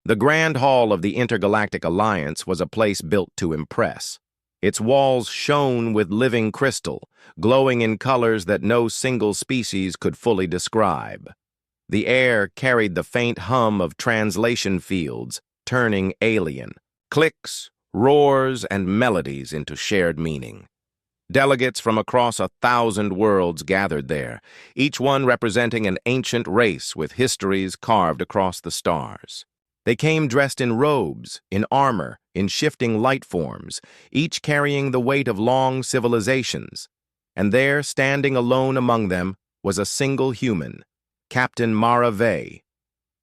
The Grand Hall of the Intergalactic Alliance was a place built to impress. Its walls shone with living crystal, glowing in colors that no single species could fully describe. The air carried the faint hum of translation fields, turning alien, clicks, roars, and melodies into shared meaning. Delegates from across 1,000 worlds gathered there, each one representing an ancient race with histories carved across the stars. They came dressed in robes, in armor, in shifting light forms, each carrying the weight of long civilizations. And there, standing alone among them, was a single human, Captain Mara Vey.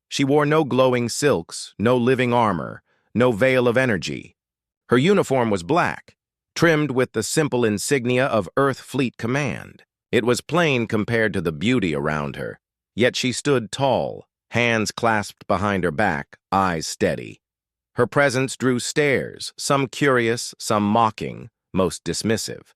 She wore no glowing silks, no living armor, no veil of energy. Her uniform was black, trimmed with the simple insignia of Earth Fleet Command. It was plain compared to the beauty around her, yet she stood tall, hands clasped behind her back, eyes steady. Her presence drew stares, some curious, some mocking, most dismissive.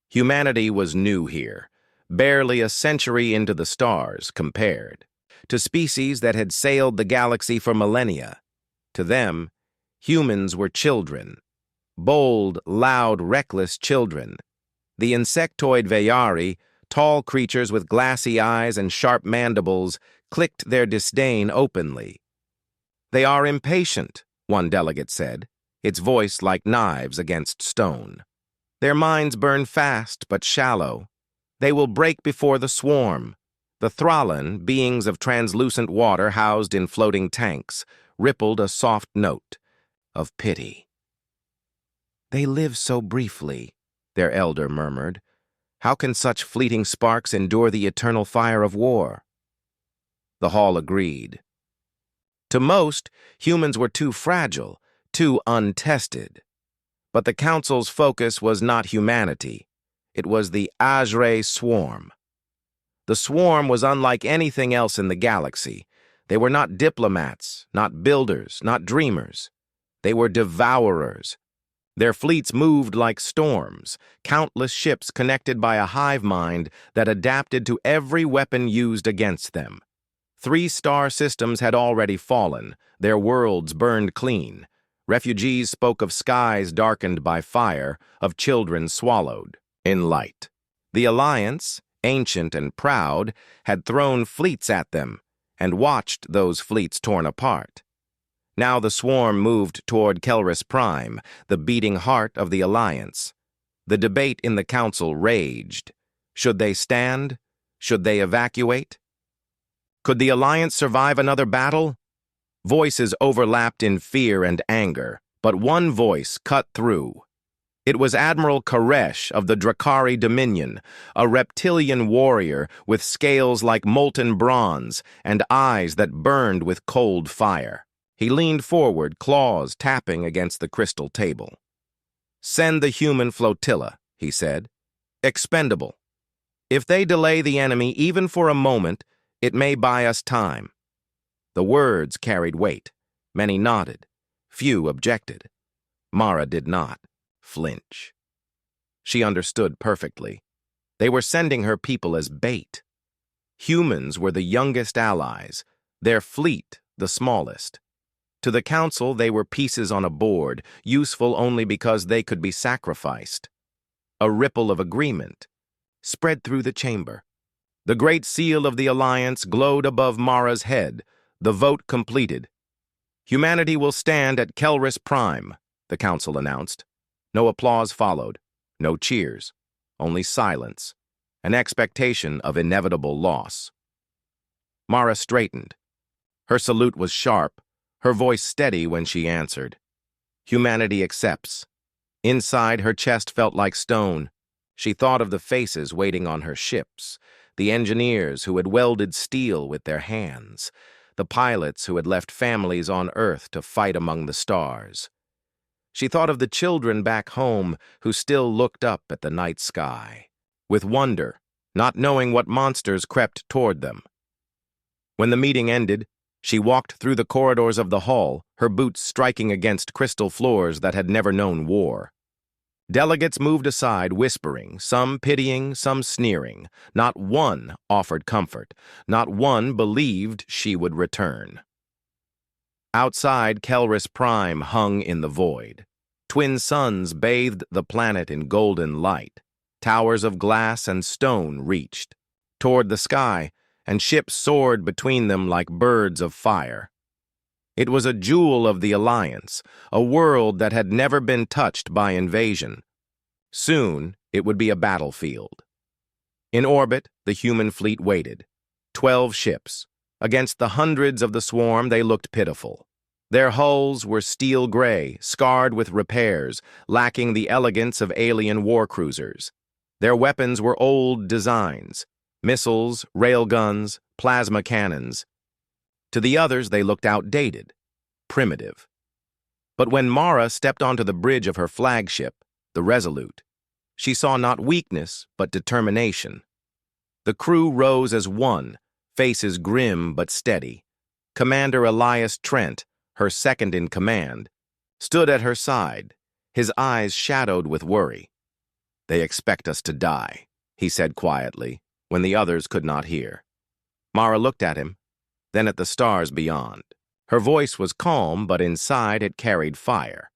Humanity was new here, barely a century into the stars compared, to species that had sailed the galaxy for millennia. To them, humans were children, bold, loud, reckless children. The insectoid Veyari, tall creatures with glassy eyes and sharp mandibles, clicked their disdain openly. "They are impatient," one delegate said, its voice like knives against stone. "Their minds burn fast but shallow. They will break before the swarm." The Thrallan, beings of translucent water housed in floating tanks, rippled a soft note of pity. "They live so briefly," their elder murmured. "How can such fleeting sparks endure the eternal fire of war?" The hall agreed. To most, humans were too fragile, too untested. But the Council's focus was not humanity. It was the Ajre Swarm. The Swarm was unlike anything else in the galaxy. They were not diplomats, not builders, not dreamers. They were devourers. Their fleets moved like storms, countless ships connected by a hive mind that adapted to every weapon used against them. 3 star systems had already fallen, their worlds burned clean. Refugees spoke of skies darkened by fire, of children swallowed in light. The Alliance, ancient and proud, had thrown fleets at them and watched those fleets torn apart. Now the swarm moved toward Kelris Prime, the beating heart of the Alliance. The debate in the Council raged. Should they stand? Should they evacuate? Could the Alliance survive another battle? Voices overlapped in fear and anger, but one voice cut through. It was Admiral Koresh of the Drakari Dominion, a reptilian warrior with scales like molten bronze and eyes that burned with cold fire. He leaned forward, claws tapping against the crystal table. "Send the human flotilla," he said. "Expendable. If they delay the enemy even for a moment, it may buy us time." The words carried weight. Many nodded. Few objected. Mara did not flinch. She understood perfectly. They were sending her people as bait. Humans were the youngest allies, their fleet the smallest. To the Council, they were pieces on a board, useful only because they could be sacrificed. A ripple of agreement spread through the chamber. The great seal of the Alliance glowed above Mara's head, the vote completed. "Humanity will stand at Kelris Prime," the Council announced. No applause followed, no cheers, only silence, an expectation of inevitable loss. Mara straightened. Her salute was sharp, her voice steady when she answered. "Humanity accepts." Inside, her chest felt like stone. She thought of the faces waiting on her ships, the engineers who had welded steel with their hands, the pilots who had left families on Earth to fight among the stars. She thought of the children back home who still looked up at the night sky, with wonder, not knowing what monsters crept toward them. When the meeting ended, she walked through the corridors of the hall, her boots striking against crystal floors that had never known war. Delegates moved aside, whispering, some pitying, some sneering. Not one offered comfort. Not one believed she would return. Outside, Kelris Prime hung in the void. Twin suns bathed the planet in golden light. Towers of glass and stone reached toward the sky, and ships soared between them like birds of fire. It was a jewel of the Alliance, a world that had never been touched by invasion. Soon, it would be a battlefield. In orbit, the human fleet waited. 12 ships. Against the hundreds of the swarm, they looked pitiful. Their hulls were steel gray, scarred with repairs, lacking the elegance of alien war cruisers. Their weapons were old designs: missiles, railguns, plasma cannons. To the others, they looked outdated, primitive. But when Mara stepped onto the bridge of her flagship, the Resolute, she saw not weakness, but determination. The crew rose as one, faces grim but steady. Commander Elias Trent, her second in command, stood at her side, his eyes shadowed with worry. "They expect us to die," he said quietly, when the others could not hear. Mara looked at him, then at the stars beyond. Her voice was calm, but inside it carried fire.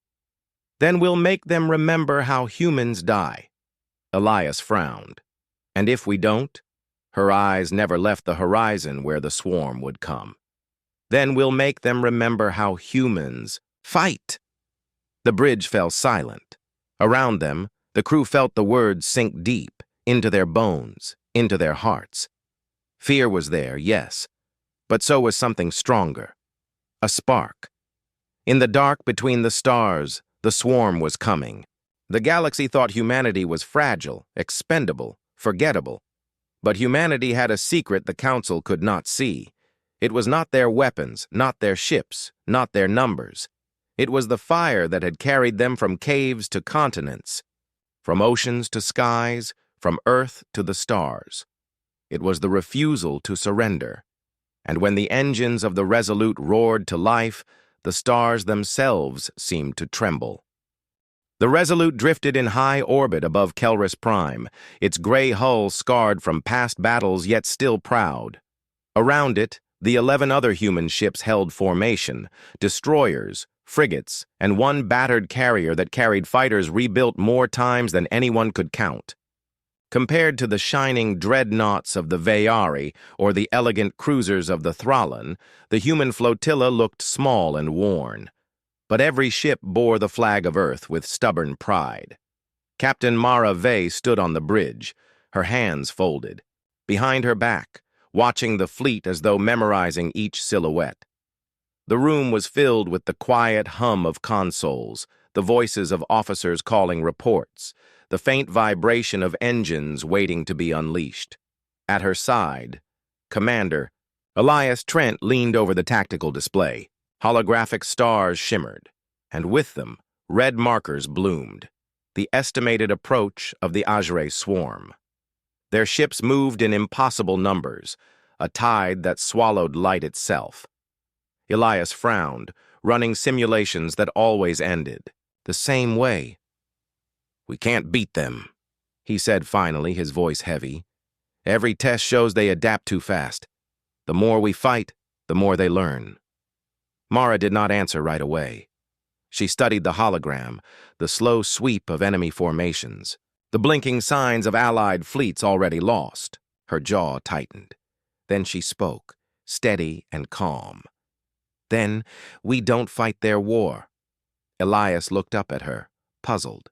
"Then we'll make them remember how humans die." Elias frowned. "And if we don't?" Her eyes never left the horizon where the swarm would come. "Then we'll make them remember how humans fight." The bridge fell silent. Around them, the crew felt the words sink deep, into their bones, into their hearts. Fear was there, yes, but so was something stronger. A spark. In the dark between the stars, the swarm was coming. The galaxy thought humanity was fragile, expendable, forgettable. But humanity had a secret the Council could not see. It was not their weapons, not their ships, not their numbers. It was the fire that had carried them from caves to continents, from oceans to skies, from Earth to the stars. It was the refusal to surrender. And when the engines of the Resolute roared to life, the stars themselves seemed to tremble. The Resolute drifted in high orbit above Kelris Prime, its gray hull scarred from past battles yet still proud. Around it, the 11 other human ships held formation, destroyers, frigates, and one battered carrier that carried fighters rebuilt more times than anyone could count. Compared to the shining dreadnoughts of the Veyari or the elegant cruisers of the Thrallan, the human flotilla looked small and worn. But every ship bore the flag of Earth with stubborn pride. Captain Mara Vey stood on the bridge, her hands folded, behind her back, watching the fleet as though memorizing each silhouette. The room was filled with the quiet hum of consoles, the voices of officers calling reports, the faint vibration of engines waiting to be unleashed. At her side, Commander Elias Trent leaned over the tactical display. Holographic stars shimmered, and with them, red markers bloomed, the estimated approach of the Ajre swarm. Their ships moved in impossible numbers, a tide that swallowed light itself. Elias frowned, running simulations that always ended the same way. "We can't beat them," he said finally, his voice heavy. "Every test shows they adapt too fast. The more we fight, the more they learn." Mara did not answer right away. She studied the hologram, the slow sweep of enemy formations, the blinking signs of allied fleets already lost. Her jaw tightened. Then she spoke, steady and calm. "Then we don't fight their war." Elias looked up at her, puzzled.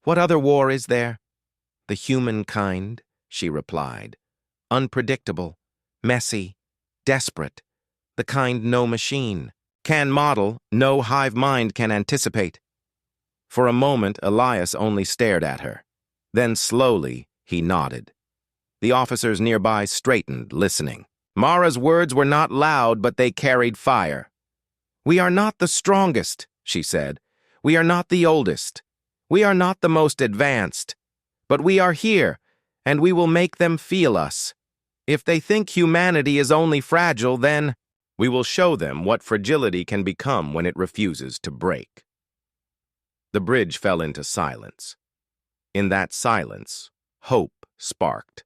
"What other war is there?" "The humankind," she replied. "Unpredictable, messy, desperate, the kind no machine can model, no hive mind can anticipate." For a moment, Elias only stared at her. Then slowly, he nodded. The officers nearby straightened, listening. Mara's words were not loud, but they carried fire. "We are not the strongest," she said. "We are not the oldest. We are not the most advanced. But we are here, and we will make them feel us. If they think humanity is only fragile, then we will show them what fragility can become when it refuses to break." The bridge fell into silence. In that silence, hope sparked.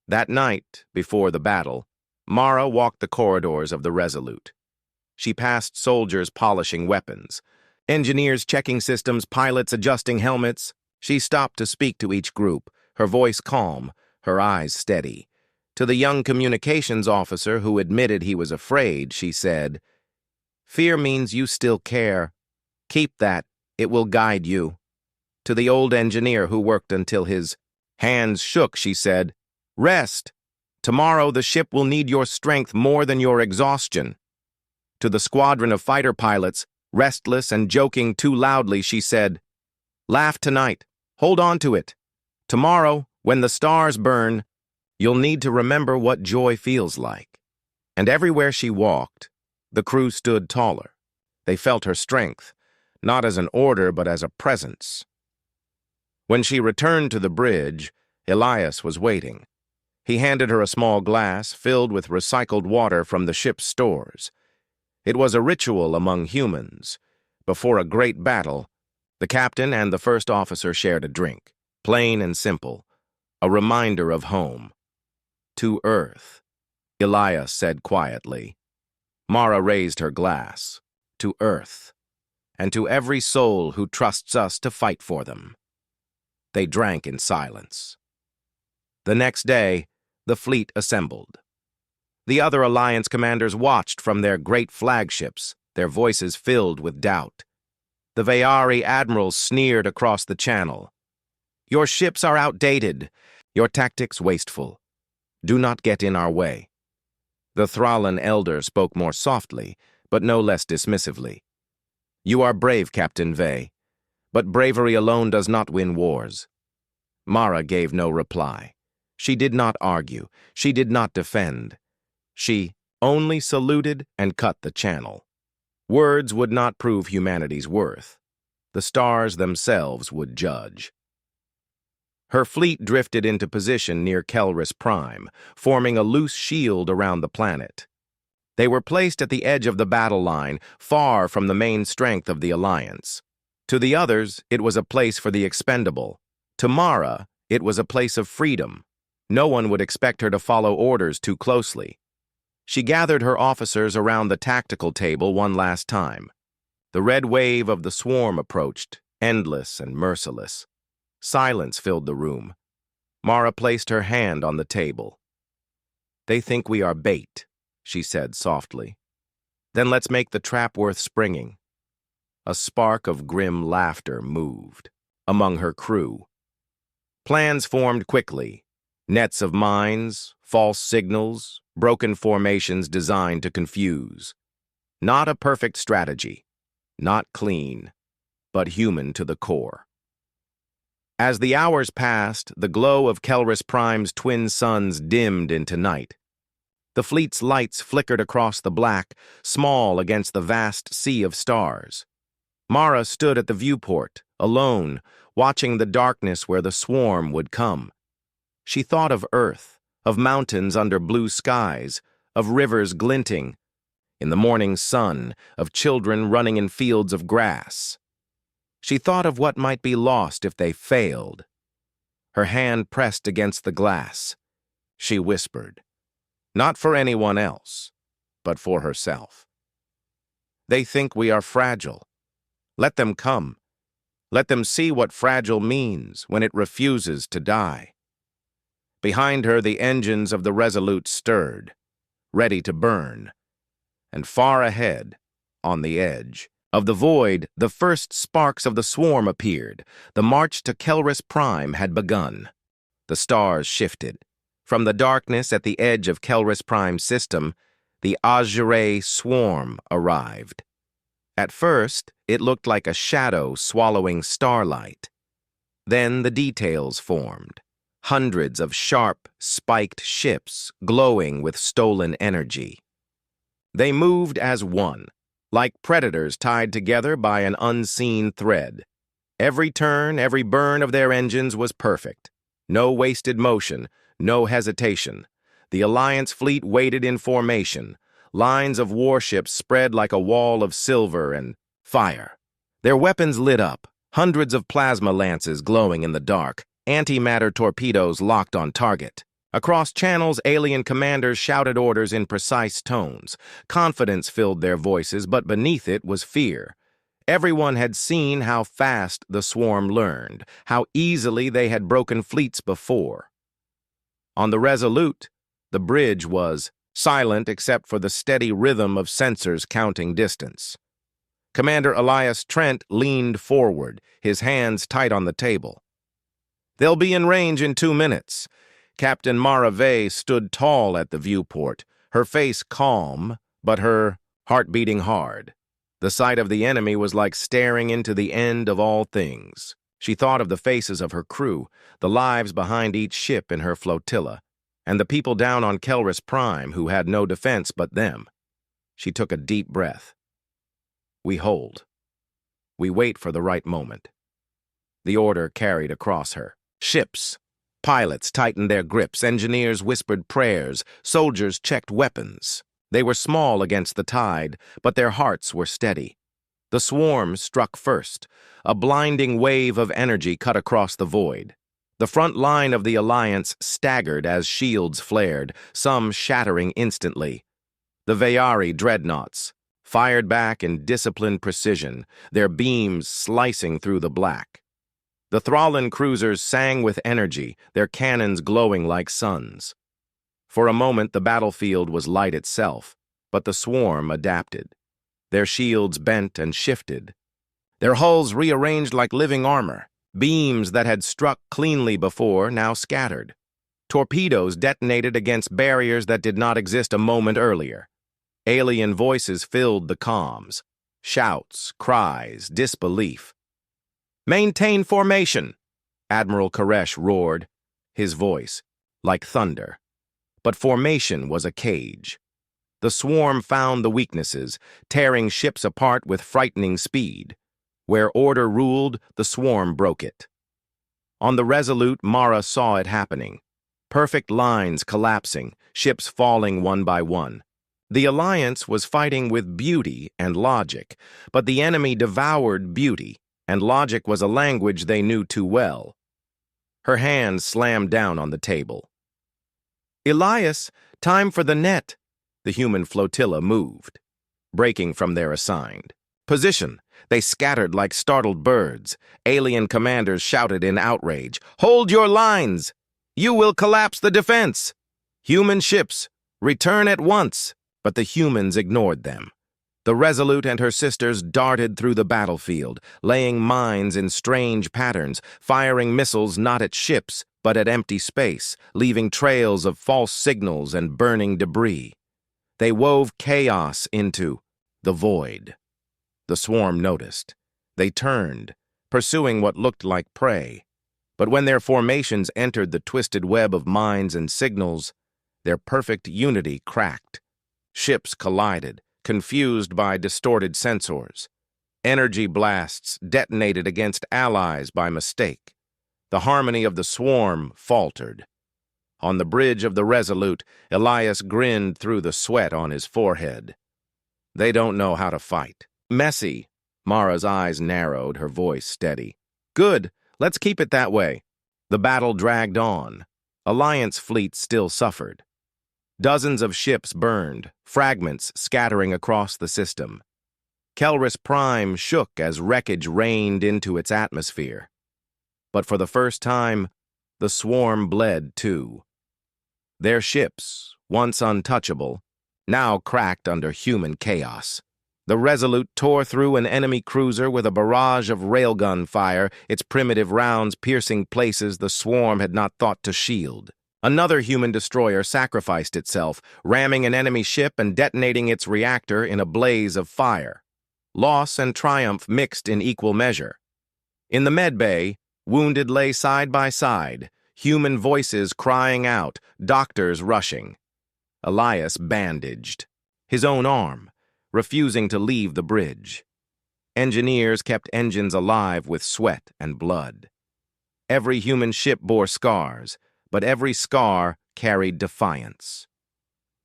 That night, before the battle, Mara walked the corridors of the Resolute. She passed soldiers polishing weapons, engineers checking systems, pilots adjusting helmets. She stopped to speak to each group, her voice calm, her eyes steady. To the young communications officer who admitted he was afraid, she said, "Fear means you still care. Keep that. It will guide you." To the old engineer who worked until his hands shook, she said, "Rest. Tomorrow the ship will need your strength more than your exhaustion." To the squadron of fighter pilots, restless and joking too loudly, she said, "Laugh tonight. Hold on to it. Tomorrow, when the stars burn, you'll need to remember what joy feels like." And everywhere she walked, the crew stood taller. They felt her strength, not as an order but as a presence. When she returned to the bridge, Elias was waiting. He handed her a small glass filled with recycled water from the ship's stores. It was a ritual among humans. Before a great battle, the captain and the first officer shared a drink, plain and simple, a reminder of home. "To Earth," Elias said quietly. Mara raised her glass. "To Earth, and to every soul who trusts us to fight for them." They drank in silence. The next day, the fleet assembled. The other Alliance commanders watched from their great flagships, their voices filled with doubt. The Vayari admirals sneered across the channel. "Your ships are outdated, your tactics wasteful. Do not get in our way." The Thrallan elder spoke more softly, but no less dismissively. "You are brave, Captain Vay, but bravery alone does not win wars." Mara gave no reply. She did not argue. She did not defend. She only saluted and cut the channel. Words would not prove humanity's worth. The stars themselves would judge. Her fleet drifted into position near Kelris Prime, forming a loose shield around the planet. They were placed at the edge of the battle line, far from the main strength of the Alliance. To the others, it was a place for the expendable. To Mara, it was a place of freedom. No one would expect her to follow orders too closely. She gathered her officers around the tactical table one last time. The red wave of the swarm approached, endless and merciless. Silence filled the room. Mara placed her hand on the table. "They think we are bait," she said softly. "Then let's make the trap worth springing." A spark of grim laughter moved among her crew. Plans formed quickly. Nets of mines, false signals, broken formations designed to confuse. Not a perfect strategy. Not clean, but human to the core. As the hours passed, the glow of Kelris Prime's twin suns dimmed into night. The fleet's lights flickered across the black, small against the vast sea of stars. Mara stood at the viewport, alone, watching the darkness where the swarm would come. She thought of Earth, of mountains under blue skies, of rivers glinting in the morning sun, of children running in fields of grass. She thought of what might be lost if they failed. Her hand pressed against the glass. She whispered, not for anyone else, but for herself. "They think we are fragile. Let them come. Let them see what fragile means when it refuses to die." Behind her, the engines of the Resolute stirred, ready to burn. And far ahead, on the edge of the void, the first sparks of the swarm appeared. The march to Kelris Prime had begun. The stars shifted. From the darkness at the edge of Kelris Prime's system, the Azure swarm arrived. At first, it looked like a shadow swallowing starlight. Then the details formed. Hundreds of sharp, spiked ships glowing with stolen energy. They moved as one, like predators tied together by an unseen thread. Every turn, every burn of their engines was perfect. No wasted motion, no hesitation. The Alliance fleet waited in formation. Lines of warships spread like a wall of silver and fire. Their weapons lit up, hundreds of plasma lances glowing in the dark, antimatter torpedoes locked on target. Across channels, alien commanders shouted orders in precise tones. Confidence filled their voices, but beneath it was fear. Everyone had seen how fast the swarm learned, how easily they had broken fleets before. On the Resolute, the bridge was silent except for the steady rhythm of sensors counting distance. Commander Elias Trent leaned forward, his hands tight on the table. "They'll be in range in 2 minutes. Captain Mara Vey stood tall at the viewport, her face calm, but her heart beating hard. The sight of the enemy was like staring into the end of all things. She thought of the faces of her crew, the lives behind each ship in her flotilla, and the people down on Kelris Prime who had no defense but them. She took a deep breath. We hold. We wait for the right moment. The order carried across her. Ships. Pilots tightened their grips, engineers whispered prayers, soldiers checked weapons. They were small against the tide, but their hearts were steady. The swarm struck first. A blinding wave of energy cut across the void. The front line of the Alliance staggered as shields flared, some shattering instantly. The Veyari dreadnoughts fired back in disciplined precision, their beams slicing through the black. The Thrallan cruisers sang with energy, their cannons glowing like suns. For a moment, the battlefield was light itself, but the swarm adapted. Their shields bent and shifted. Their hulls rearranged like living armor. Beams that had struck cleanly before now scattered. Torpedoes detonated against barriers that did not exist a moment earlier. Alien voices filled the comms. Shouts, cries, disbelief. "Maintain formation," Admiral Koresh roared, his voice like thunder. But formation was a cage. The swarm found the weaknesses, tearing ships apart with frightening speed. Where order ruled, the swarm broke it. On the Resolute, Mara saw it happening. Perfect lines collapsing, ships falling one by one. The Alliance was fighting with beauty and logic, but the enemy devoured beauty, and logic was a language they knew too well. Her hand slammed down on the table. "Elias, time for the net." The human flotilla moved, breaking from their assigned position. They scattered like startled birds. Alien commanders shouted in outrage, "Hold your lines! You will collapse the defense! Human ships, return at once!" But the humans ignored them. The Resolute and her sisters darted through the battlefield, laying mines in strange patterns, firing missiles not at ships, but at empty space, leaving trails of false signals and burning debris. They wove chaos into the void. The swarm noticed. They turned, pursuing what looked like prey. But when their formations entered the twisted web of mines and signals, their perfect unity cracked. Ships collided, confused by distorted sensors. Energy blasts detonated against allies by mistake. The harmony of the swarm faltered. On the bridge of the Resolute, Elias grinned through the sweat on his forehead. "They don't know how to fight." "Messy." Mara's eyes narrowed, her voice steady. "Good, let's keep it that way." The battle dragged on. Alliance fleets still suffered. Dozens of ships burned, fragments scattering across the system. Kelris Prime shook as wreckage rained into its atmosphere. But for the first time, the swarm bled too. Their ships, once untouchable, now cracked under human chaos. The Resolute tore through an enemy cruiser with a barrage of railgun fire, its primitive rounds piercing places the swarm had not thought to shield. Another human destroyer sacrificed itself, ramming an enemy ship and detonating its reactor in a blaze of fire. Loss and triumph mixed in equal measure. In the medbay, wounded lay side by side, human voices crying out, doctors rushing. Elias bandaged, his own arm, refusing to leave the bridge. Engineers kept engines alive with sweat and blood. Every human ship bore scars, but every scar carried defiance.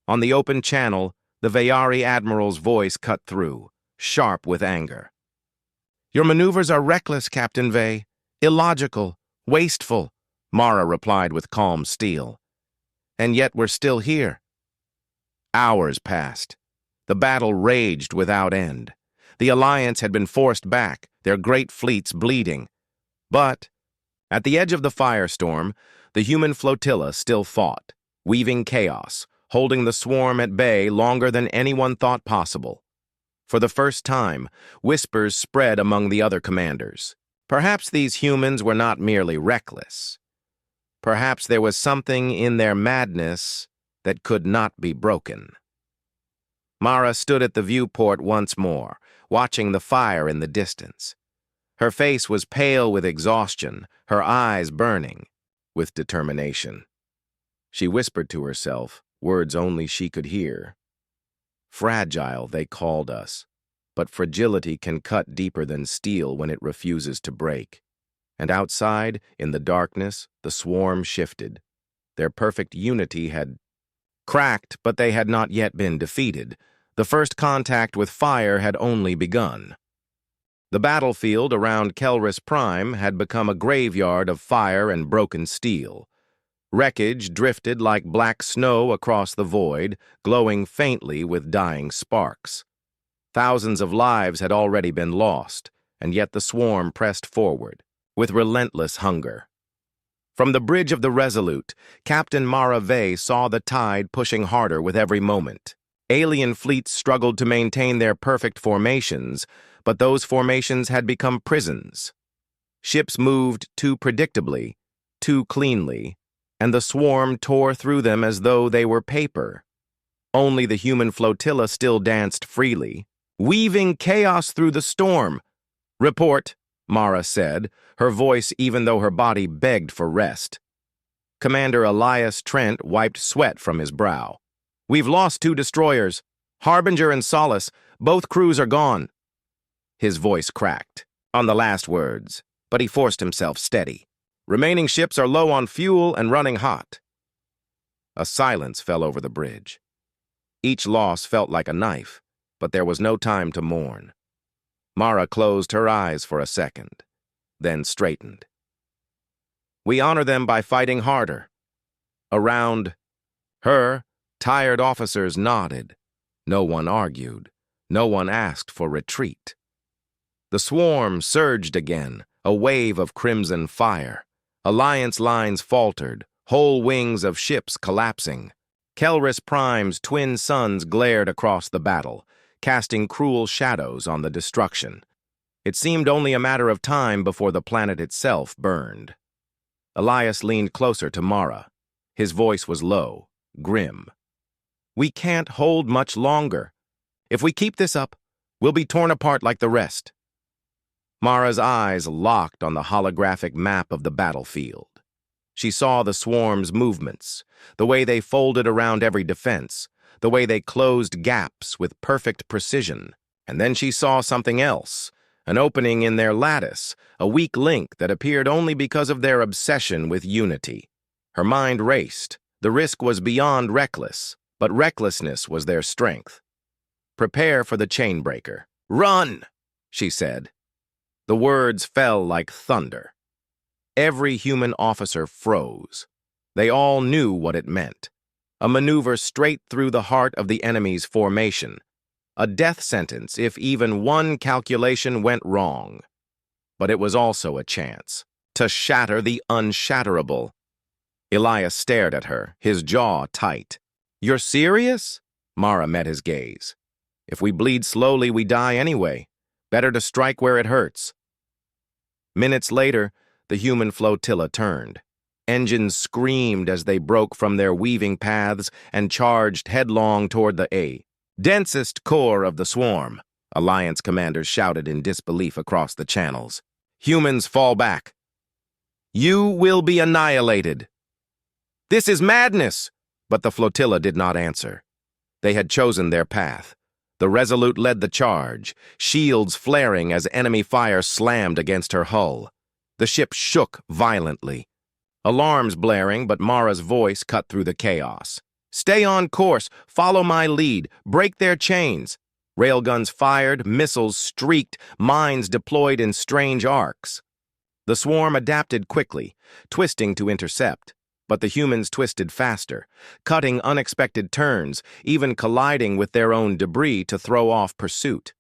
On the open channel, the Veyari admiral's voice cut through, sharp with anger. "Your maneuvers are reckless, Captain Vey. Illogical, wasteful," Mara replied with calm steel. And yet we're still here. Hours passed. The battle raged without end. The Alliance had been forced back, their great fleets bleeding. But, at the edge of the firestorm, the human flotilla still fought, weaving chaos, holding the swarm at bay longer than anyone thought possible. For the first time, whispers spread among the other commanders. Perhaps these humans were not merely reckless. Perhaps there was something in their madness that could not be broken. Mara stood at the viewport once more, watching the fire in the distance. Her face was pale with exhaustion, her eyes burning with determination. She whispered to herself, words only she could hear. Fragile, they called us, but fragility can cut deeper than steel when it refuses to break. And outside, in the darkness, the swarm shifted. Their perfect unity had cracked, but they had not yet been defeated. The first contact with fire had only begun. The battlefield around Kelris Prime had become a graveyard of fire and broken steel. Wreckage drifted like black snow across the void, glowing faintly with dying sparks. Thousands of lives had already been lost, and yet the swarm pressed forward, with relentless hunger. From the bridge of the Resolute, Captain Mara Vey saw the tide pushing harder with every moment. Alien fleets struggled to maintain their perfect formations, but those formations had become prisons. Ships moved too predictably, too cleanly, and the swarm tore through them as though they were paper. Only the human flotilla still danced freely, weaving chaos through the storm. "Report," Mara said, her voice even though her body begged for rest. Commander Elias Trent wiped sweat from his brow. "We've lost 2 destroyers. Harbinger and Solace. Both crews are gone." His voice cracked on the last words, but he forced himself steady. "Remaining ships are low on fuel and running hot." A silence fell over the bridge. Each loss felt like a knife, but there was no time to mourn. Mara closed her eyes for a second, then straightened. "We honor them by fighting harder." Around her, tired officers nodded. No one argued. No one asked for retreat. The swarm surged again, a wave of crimson fire. Alliance lines faltered, whole wings of ships collapsing. Kelris Prime's twin suns glared across the battle, casting cruel shadows on the destruction. It seemed only a matter of time before the planet itself burned. Elias leaned closer to Mara. His voice was low, grim. "We can't hold much longer. If we keep this up, we'll be torn apart like the rest." Mara's eyes locked on the holographic map of the battlefield. She saw the swarm's movements, the way they folded around every defense, the way they closed gaps with perfect precision. And then she saw something else, an opening in their lattice, a weak link that appeared only because of their obsession with unity. Her mind raced. The risk was beyond reckless, but recklessness was their strength. "Prepare for the chainbreaker. Run!" she said. The words fell like thunder. Every human officer froze. They all knew what it meant. A maneuver straight through the heart of the enemy's formation. A death sentence if even one calculation went wrong. But it was also a chance to shatter the unshatterable. Elias stared at her, his jaw tight. "You're serious?" Mara met his gaze. "If we bleed slowly, we die anyway. Better to strike where it hurts." Minutes later, the human flotilla turned. Engines screamed as they broke from their weaving paths and charged headlong toward the densest core of the swarm. Alliance commanders shouted in disbelief across the channels. "Humans, fall back. You will be annihilated." "This is madness!" But the flotilla did not answer. They had chosen their path. The Resolute led the charge, shields flaring as enemy fire slammed against her hull. The ship shook violently. Alarms blaring, but Mara's voice cut through the chaos. "Stay on course, follow my lead, break their chains." Railguns fired, missiles streaked, mines deployed in strange arcs. The swarm adapted quickly, twisting to intercept. But the humans twisted faster, cutting unexpected turns, even colliding with their own debris to throw off pursuit.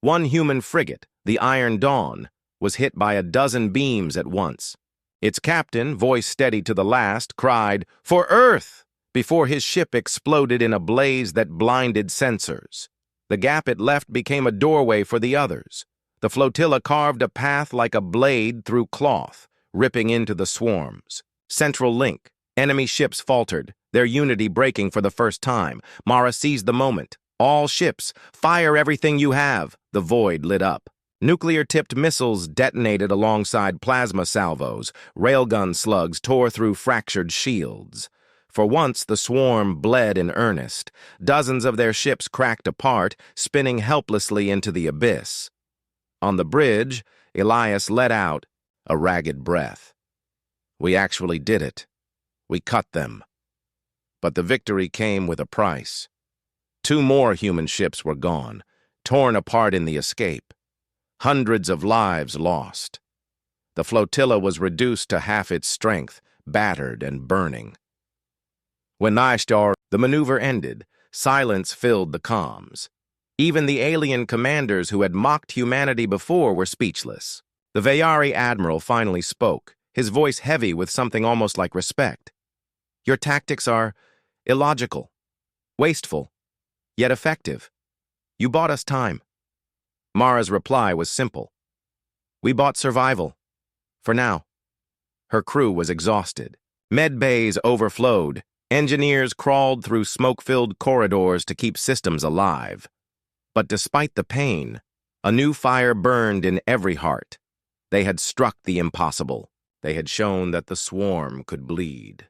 One human frigate, the Iron Dawn, was hit by a dozen beams at once. Its captain, voice steady to the last, cried, "For Earth!" before his ship exploded in a blaze that blinded sensors. The gap it left became a doorway for the others. The flotilla carved a path like a blade through cloth, ripping into the swarms. Central link. Enemy ships faltered, their unity breaking for the first time. Mara seized the moment. "All ships, fire everything you have!" The void lit up. Nuclear-tipped missiles detonated alongside plasma salvos. Railgun slugs tore through fractured shields. For once, the swarm bled in earnest. Dozens of their ships cracked apart, spinning helplessly into the abyss. On the bridge, Elias let out a ragged breath. "We actually did it. We cut them." But the victory came with a price. 2 more human ships were gone, torn apart in the escape. Hundreds of lives lost. The flotilla was reduced to half its strength, battered and burning. When the maneuver ended, silence filled the comms. Even the alien commanders who had mocked humanity before were speechless. The Vayari admiral finally spoke, his voice heavy with something almost like respect. "Your tactics are illogical, wasteful, yet effective. You bought us time." Mara's reply was simple. "We bought survival. For now." Her crew was exhausted. Med bays overflowed. Engineers crawled through smoke-filled corridors to keep systems alive. But despite the pain, a new fire burned in every heart. They had struck the impossible. They had shown that the swarm could bleed.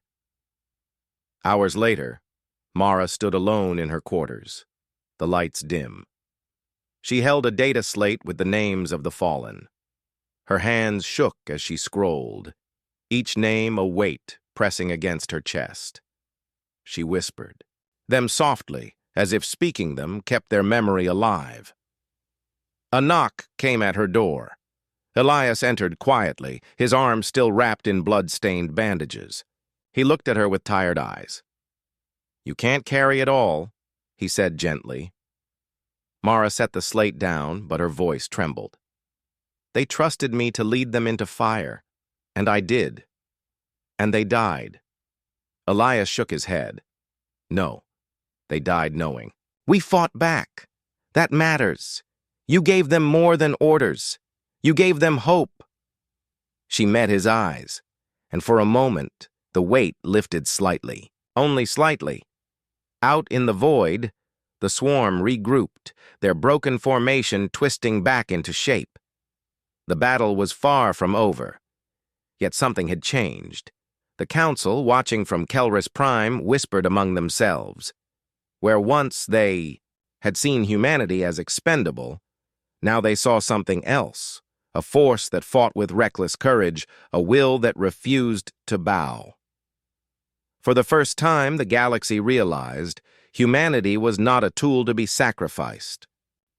Hours later, Mara stood alone in her quarters, the lights dim. She held a data slate with the names of the fallen. Her hands shook as she scrolled, each name a weight pressing against her chest. She whispered them softly, as if speaking them kept their memory alive. A knock came at her door. Elias entered quietly, his arms still wrapped in blood-stained bandages. He looked at her with tired eyes. "You can't carry it all," he said gently. Mara set the slate down, but her voice trembled. "They trusted me to lead them into fire, and I did. And they died." Elias shook his head. "No, they died knowing. We fought back. That matters. You gave them more than orders. You gave them hope." She met his eyes, and for a moment, the weight lifted slightly, only slightly. Out in the void, the swarm regrouped, their broken formation twisting back into shape. The battle was far from over, yet something had changed. The council, watching from Kelris Prime, whispered among themselves. Where once they had seen humanity as expendable, now they saw something else, a force that fought with reckless courage, a will that refused to bow. For the first time, the galaxy realized humanity was not a tool to be sacrificed.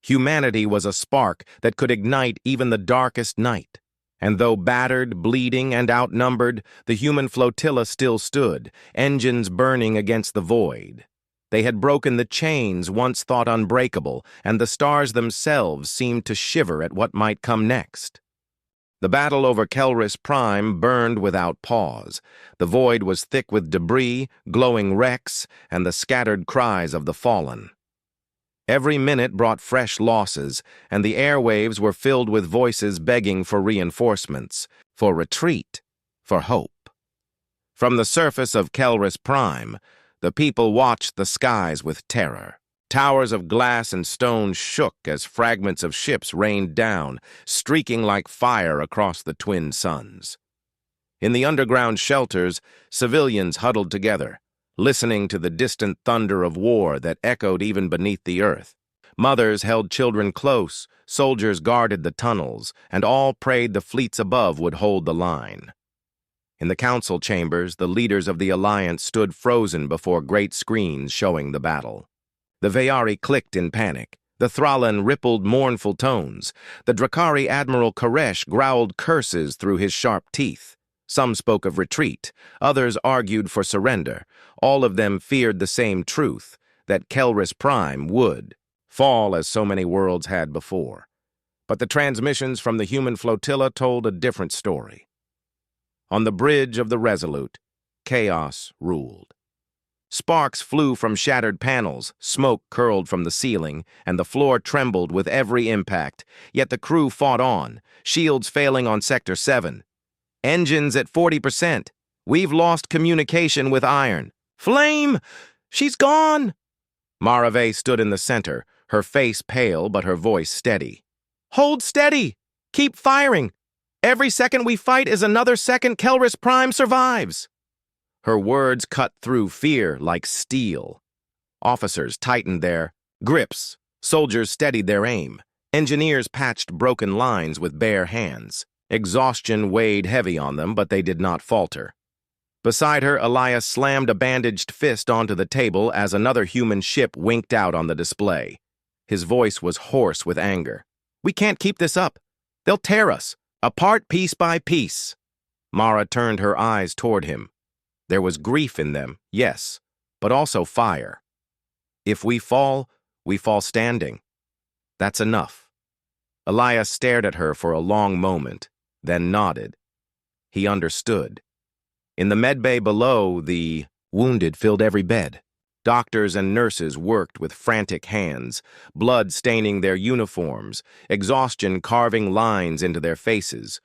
Humanity was a spark that could ignite even the darkest night. And though battered, bleeding, and outnumbered, the human flotilla still stood, engines burning against the void. They had broken the chains once thought unbreakable, and the stars themselves seemed to shiver at what might come next. The battle over Kelris Prime burned without pause. The void was thick with debris, glowing wrecks, and the scattered cries of the fallen. Every minute brought fresh losses, and the airwaves were filled with voices begging for reinforcements, for retreat, for hope. From the surface of Kelris Prime, the people watched the skies with terror. Towers of glass and stone shook as fragments of ships rained down, streaking like fire across the twin suns. In the underground shelters, civilians huddled together, listening to the distant thunder of war that echoed even beneath the earth. Mothers held children close, soldiers guarded the tunnels, and all prayed the fleets above would hold the line. In the council chambers, the leaders of the Alliance stood frozen before great screens showing the battle. The Vayari clicked in panic. The Thrallan rippled mournful tones. The Drakari Admiral Koresh growled curses through his sharp teeth. Some spoke of retreat, others argued for surrender. All of them feared the same truth, that Kelris Prime would fall as so many worlds had before. But the transmissions from the human flotilla told a different story. On the bridge of the Resolute, chaos ruled. Sparks flew from shattered panels, smoke curled from the ceiling, and the floor trembled with every impact. Yet the crew fought on, shields failing on Sector 7. Engines at 40%. We've lost communication with Iron. Flame! She's gone! Marave stood in the center, her face pale but her voice steady. Hold steady! Keep firing! Every second we fight is another second Kelris Prime survives! Her words cut through fear like steel. Officers tightened their grips. Soldiers steadied their aim. Engineers patched broken lines with bare hands. Exhaustion weighed heavy on them, but they did not falter. Beside her, Elias slammed a bandaged fist onto the table as another human ship winked out on the display. His voice was hoarse with anger. We can't keep this up. They'll tear us, apart piece by piece. Mara turned her eyes toward him. There was grief in them, yes, but also fire. If we fall standing. That's enough. Elias stared at her for a long moment, then nodded. He understood. In the medbay below, the wounded filled every bed. Doctors and nurses worked with frantic hands, blood staining their uniforms, exhaustion carving lines into their faces.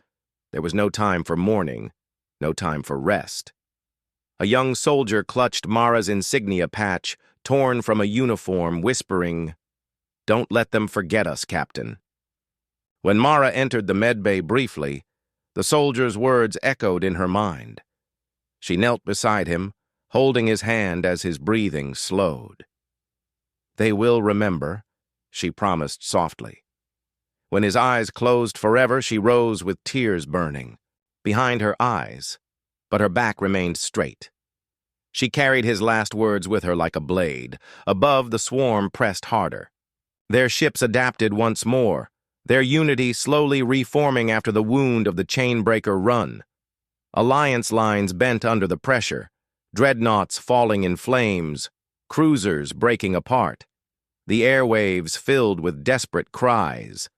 There was no time for mourning, no time for rest. A young soldier clutched Mara's insignia patch, torn from a uniform, whispering, "Don't let them forget us, Captain." When Mara entered the medbay briefly, the soldier's words echoed in her mind. She knelt beside him, holding his hand as his breathing slowed. "They will remember," she promised softly. When his eyes closed forever, she rose with tears burning behind her eyes, but her back remained straight. She carried his last words with her like a blade. Above, the swarm pressed harder. Their ships adapted once more, their unity slowly reforming after the wound of the chainbreaker run. Alliance lines bent under the pressure, dreadnoughts falling in flames, cruisers breaking apart. The airwaves filled with desperate cries.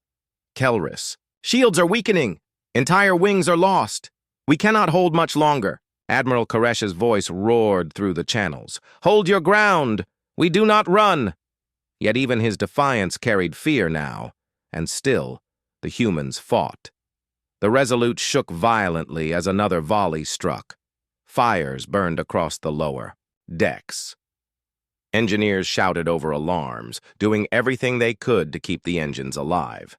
Kelris. Shields are weakening! Entire wings are lost! We cannot hold much longer. Admiral Koresh's voice roared through the channels. Hold your ground! We do not run! Yet even his defiance carried fear now, and still the humans fought. The Resolute shook violently as another volley struck. Fires burned across the lower decks. Engineers shouted over alarms, doing everything they could to keep the engines alive.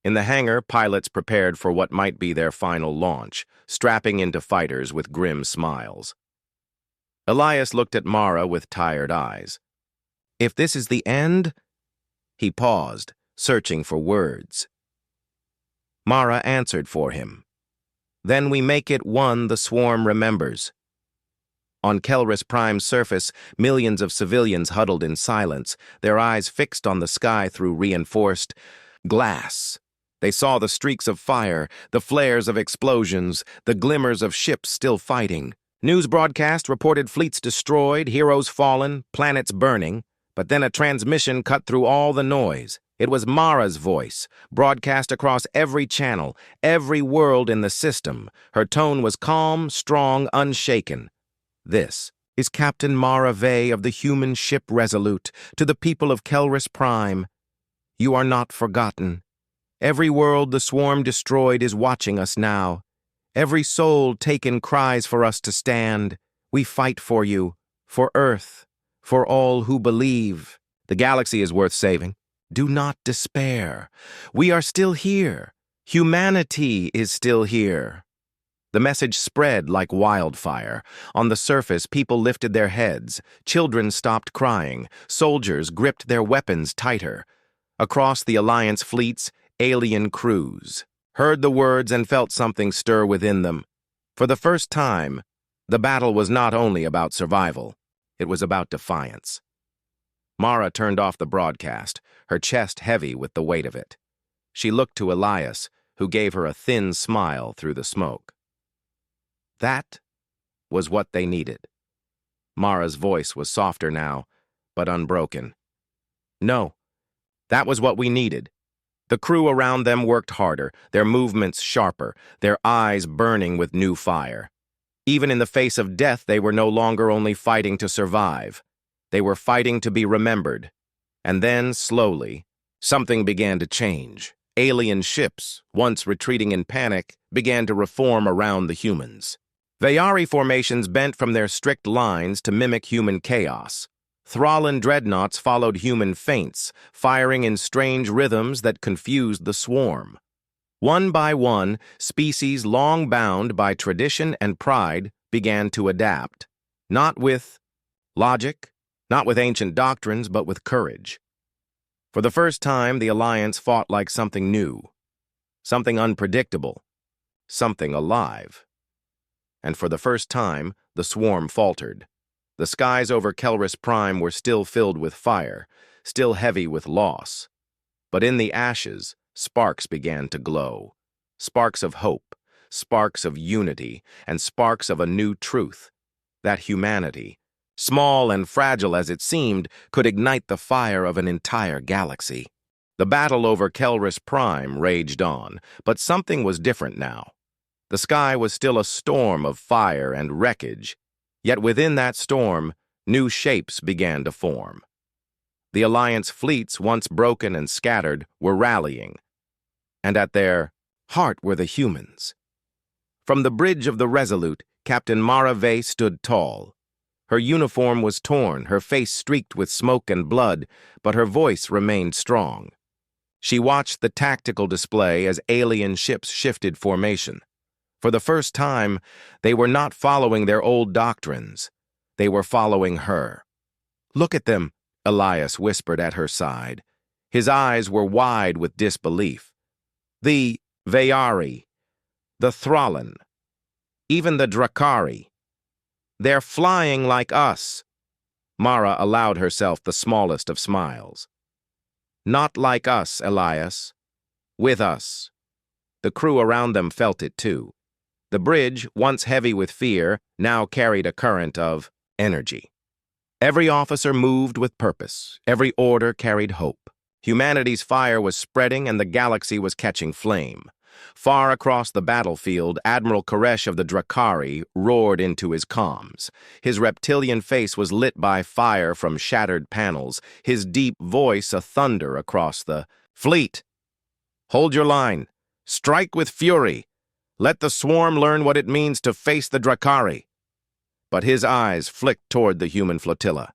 In the hangar, pilots prepared for what might be their final launch, strapping into fighters with grim smiles. Elias looked at Mara with tired eyes. If this is the end? He paused, searching for words. Mara answered for him. Then we make it one the swarm remembers. On Kelris Prime's surface, millions of civilians huddled in silence, their eyes fixed on the sky through reinforced glass. They saw the streaks of fire, the flares of explosions, the glimmers of ships still fighting. News broadcast reported fleets destroyed, heroes fallen, planets burning. But then a transmission cut through all the noise. It was Mara's voice, broadcast across every channel, every world in the system. Her tone was calm, strong, unshaken. This is Captain Mara Vey of the human ship Resolute, to the people of Kelris Prime. You are not forgotten. Every world the swarm destroyed is watching us now. Every soul taken cries for us to stand. We fight for you, for Earth, for all who believe. The galaxy is worth saving. Do not despair. We are still here. Humanity is still here. The message spread like wildfire. On the surface, people lifted their heads. Children stopped crying. Soldiers gripped their weapons tighter. Across the Alliance fleets, alien crews heard the words and felt something stir within them. For the first time, the battle was not only about survival. It was about defiance. Mara turned off the broadcast, her chest heavy with the weight of it. She looked to Elias, who gave her a thin smile through the smoke. That was what they needed. Mara's voice was softer now, but unbroken. No, that was what we needed. The crew around them worked harder, their movements sharper, their eyes burning with new fire. Even in the face of death, they were no longer only fighting to survive. They were fighting to be remembered. And then, slowly, something began to change. Alien ships, once retreating in panic, began to reform around the humans. Vayari formations bent from their strict lines to mimic human chaos. Thrallan dreadnoughts followed human feints, firing in strange rhythms that confused the swarm. One by one, species long bound by tradition and pride began to adapt, not with logic, not with ancient doctrines, but with courage. For the first time, the Alliance fought like something new, something unpredictable, something alive. And for the first time, the swarm faltered. The skies over Kelris Prime were still filled with fire, still heavy with loss. But in the ashes, sparks began to glow. Sparks of hope, sparks of unity, and sparks of a new truth. That humanity, small and fragile as it seemed, could ignite the fire of an entire galaxy. The battle over Kelris Prime raged on, but something was different now. The sky was still a storm of fire and wreckage, yet within that storm, new shapes began to form. The Alliance fleets, once broken and scattered, were rallying, and at their heart were the humans. From the bridge of the Resolute, Captain Mara Vey stood tall. Her uniform was torn, her face streaked with smoke and blood, but her voice remained strong. She watched the tactical display as alien ships shifted formation. For the first time, they were not following their old doctrines. They were following her. "Look at them," Elias whispered at her side. His eyes were wide with disbelief. "The Vayari, the Thrallan, even the Drakari. They're flying like us." Mara allowed herself the smallest of smiles. "Not like us, Elias. With us." The crew around them felt it too. The bridge, once heavy with fear, now carried a current of energy. Every officer moved with purpose. Every order carried hope. Humanity's fire was spreading and the galaxy was catching flame. Far across the battlefield, Admiral Koresh of the Drakari roared into his comms. His reptilian face was lit by fire from shattered panels, his deep voice a thunder across the fleet. "Hold your line. Strike with fury. Let the swarm learn what it means to face the Drakari." But his eyes flicked toward the human flotilla.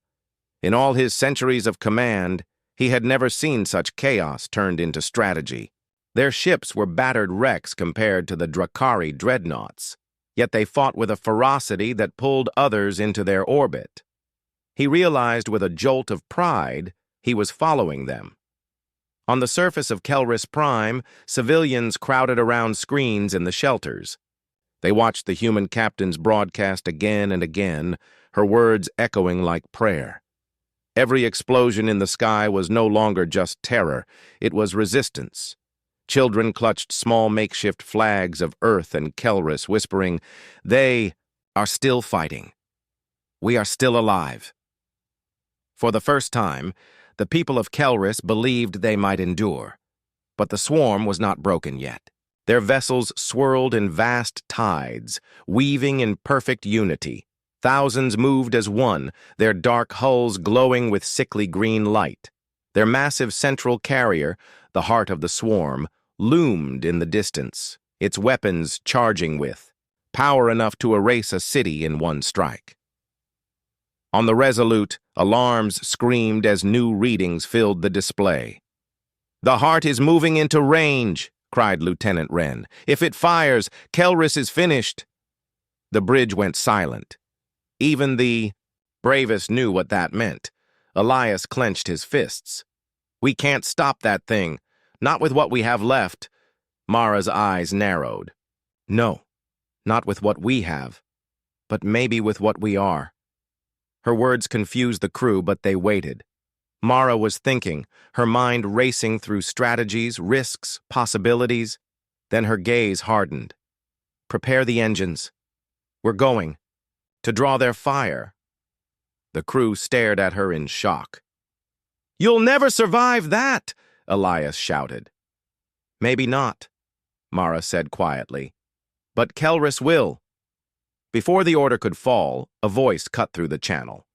In all his centuries of command, he had never seen such chaos turned into strategy. Their ships were battered wrecks compared to the Drakari dreadnoughts, yet they fought with a ferocity that pulled others into their orbit. He realized with a jolt of pride he was following them. On the surface of Kelris Prime, civilians crowded around screens in the shelters. They watched the human captain's broadcast again and again, her words echoing like prayer. Every explosion in the sky was no longer just terror, it was resistance. Children clutched small makeshift flags of Earth and Kelris, whispering, "They are still fighting. We are still alive." For the first time, the people of Kelris believed they might endure. But the swarm was not broken yet. Their vessels swirled in vast tides, weaving in perfect unity. Thousands moved as one, their dark hulls glowing with sickly green light. Their massive central carrier, the heart of the swarm, loomed in the distance, its weapons charging with power enough to erase a city in one strike. On the Resolute, alarms screamed as new readings filled the display. "The heart is moving into range," cried Lieutenant Wren. "If it fires, Kelris is finished." The bridge went silent. Even the bravest knew what that meant. Elias clenched his fists. "We can't stop that thing. Not with what we have left." Mara's eyes narrowed. "No, not with what we have, but maybe with what we are." Her words confused the crew, but they waited. Mara was thinking, her mind racing through strategies, risks, possibilities. Then her gaze hardened. "Prepare the engines. We're going to draw their fire. The crew stared at her in shock. You'll never survive that, Elias shouted. Maybe not, Mara said quietly. But Kelris will. Before the order could fall, a voice cut through the channel.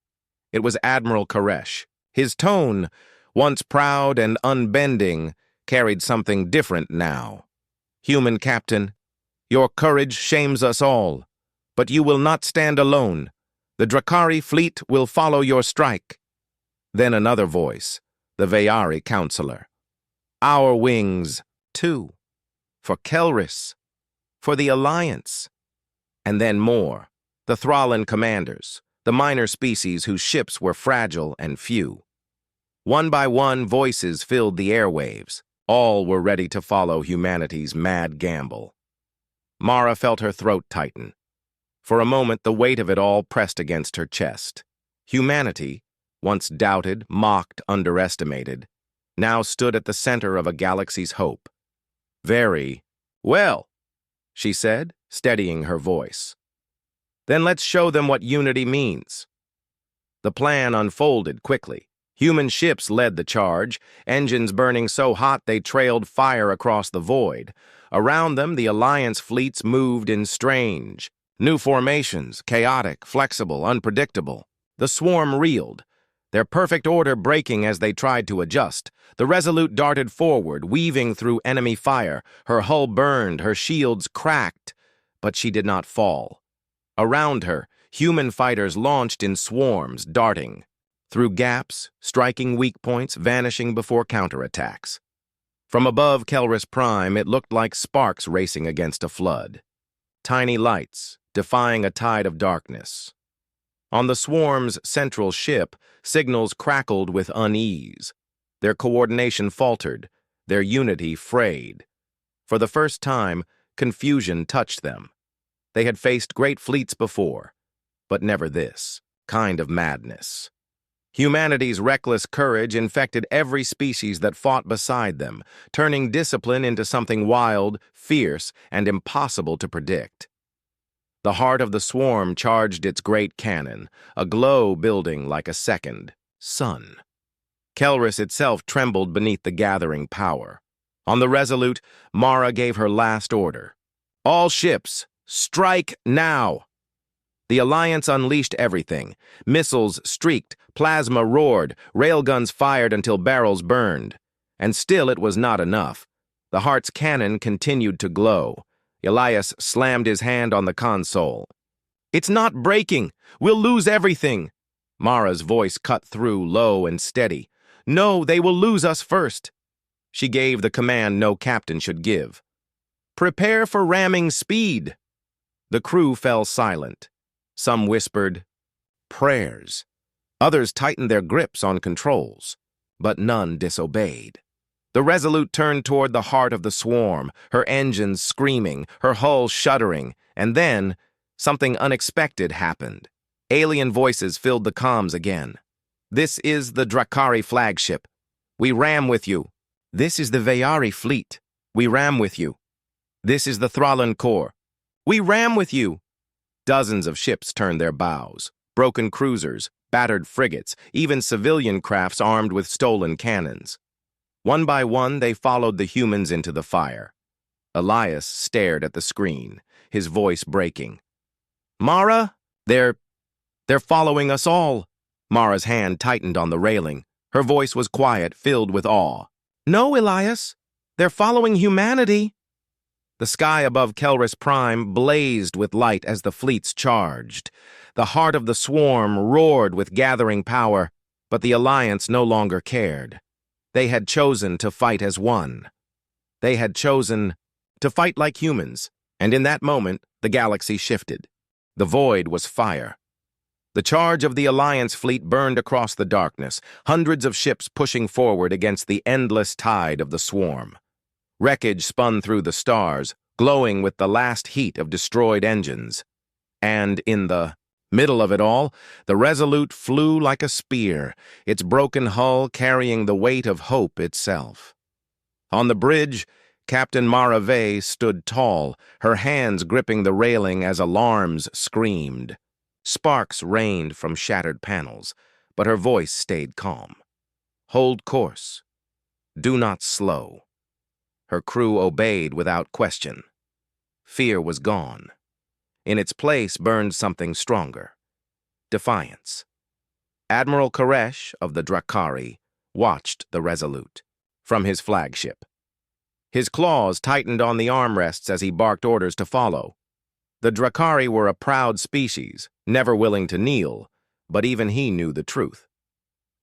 It was Admiral Koresh. His tone, once proud and unbending, carried something different now. Human captain, your courage shames us all, but you will not stand alone. The Drakari fleet will follow your strike. Then another voice, the Veyari counselor. Our wings, too. For Kelris. For the Alliance. And then more, the Thrallan commanders, the minor species whose ships were fragile and few. One by one, voices filled the airwaves. All were ready to follow humanity's mad gamble. Mara felt her throat tighten. For a moment, the weight of it all pressed against her chest. Humanity, once doubted, mocked, underestimated, now stood at the center of a galaxy's hope. Very well, she said, steadying her voice. Then let's show them what unity means. The plan unfolded quickly. Human ships led the charge, engines burning so hot they trailed fire across the void. Around them, the Alliance fleets moved in strange, new formations, chaotic, flexible, unpredictable. The swarm reeled, their perfect order breaking as they tried to adjust. The Resolute darted forward, weaving through enemy fire. Her hull burned, her shields cracked, but she did not fall. Around her, human fighters launched in swarms, darting through gaps, striking weak points, vanishing before counterattacks. From above Kelris Prime, it looked like sparks racing against a flood. Tiny lights, defying a tide of darkness. On the swarm's central ship, signals crackled with unease. Their coordination faltered, their unity frayed. For the first time, confusion touched them. They had faced great fleets before, but never this kind of madness. Humanity's reckless courage infected every species that fought beside them, turning discipline into something wild, fierce, and impossible to predict. The heart of the swarm charged its great cannon, a glow building like a second sun. Kelris itself trembled beneath the gathering power. On the Resolute, Mara gave her last order. All ships, strike now! The Alliance unleashed everything. Missiles streaked, plasma roared, railguns fired until barrels burned. And still it was not enough. The Heart's cannon continued to glow. Elias slammed his hand on the console. It's not breaking! We'll lose everything! Mara's voice cut through, low and steady. No, they will lose us first. She gave the command no captain should give. Prepare for ramming speed! The crew fell silent. Some whispered, prayers. Others tightened their grips on controls, but none disobeyed. The Resolute turned toward the heart of the swarm, her engines screaming, her hull shuddering, and then something unexpected happened. Alien voices filled the comms again. This is the Drakari flagship. We ram with you. This is the Veyari fleet. We ram with you. This is the Thrallan Corps. We ram with you. Dozens of ships turned their bows. Broken cruisers, battered frigates, even civilian crafts armed with stolen cannons. One by one, they followed the humans into the fire. Elias stared at the screen, his voice breaking. Mara, they're following us all. Mara's hand tightened on the railing. Her voice was quiet, filled with awe. No, Elias, they're following humanity. The sky above Kelris Prime blazed with light as the fleets charged. The heart of the swarm roared with gathering power, but the Alliance no longer cared. They had chosen to fight as one. They had chosen to fight like humans, and in that moment, the galaxy shifted. The void was fire. The charge of the Alliance fleet burned across the darkness, hundreds of ships pushing forward against the endless tide of the swarm. Wreckage spun through the stars, glowing with the last heat of destroyed engines. And in the middle of it all, the Resolute flew like a spear, its broken hull carrying the weight of hope itself. On the bridge, Captain Mara Vey stood tall, her hands gripping the railing as alarms screamed. Sparks rained from shattered panels, but her voice stayed calm. Hold course. Do not slow. Her crew obeyed without question. Fear was gone. In its place burned something stronger. Defiance. Admiral Koresh of the Drakari watched the Resolute from his flagship. His claws tightened on the armrests as he barked orders to follow. The Drakari were a proud species, never willing to kneel, but even he knew the truth.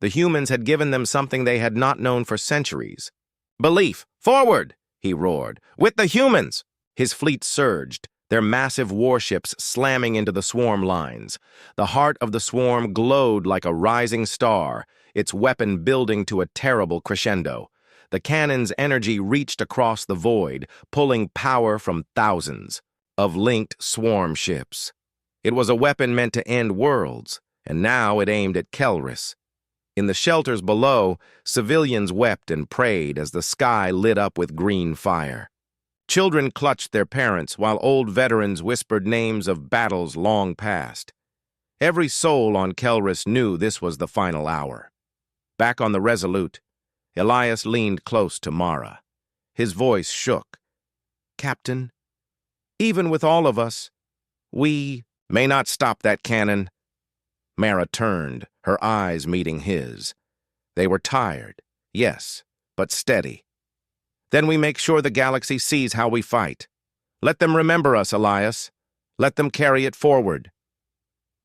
The humans had given them something they had not known for centuries. Belief! Forward! He roared. With the humans! His fleet surged, their massive warships slamming into the swarm lines. The heart of the swarm glowed like a rising star, its weapon building to a terrible crescendo. The cannon's energy reached across the void, pulling power from thousands of linked swarm ships. It was a weapon meant to end worlds, and now it aimed at Kelris. In the shelters below, civilians wept and prayed as the sky lit up with green fire. Children clutched their parents while old veterans whispered names of battles long past. Every soul on Kelris knew this was the final hour. Back on the Resolute, Elias leaned close to Mara. His voice shook. Captain, even with all of us, we may not stop that cannon. Mara turned, her eyes meeting his. They were tired, yes, but steady. Then we make sure the galaxy sees how we fight. Let them remember us, Elias. Let them carry it forward.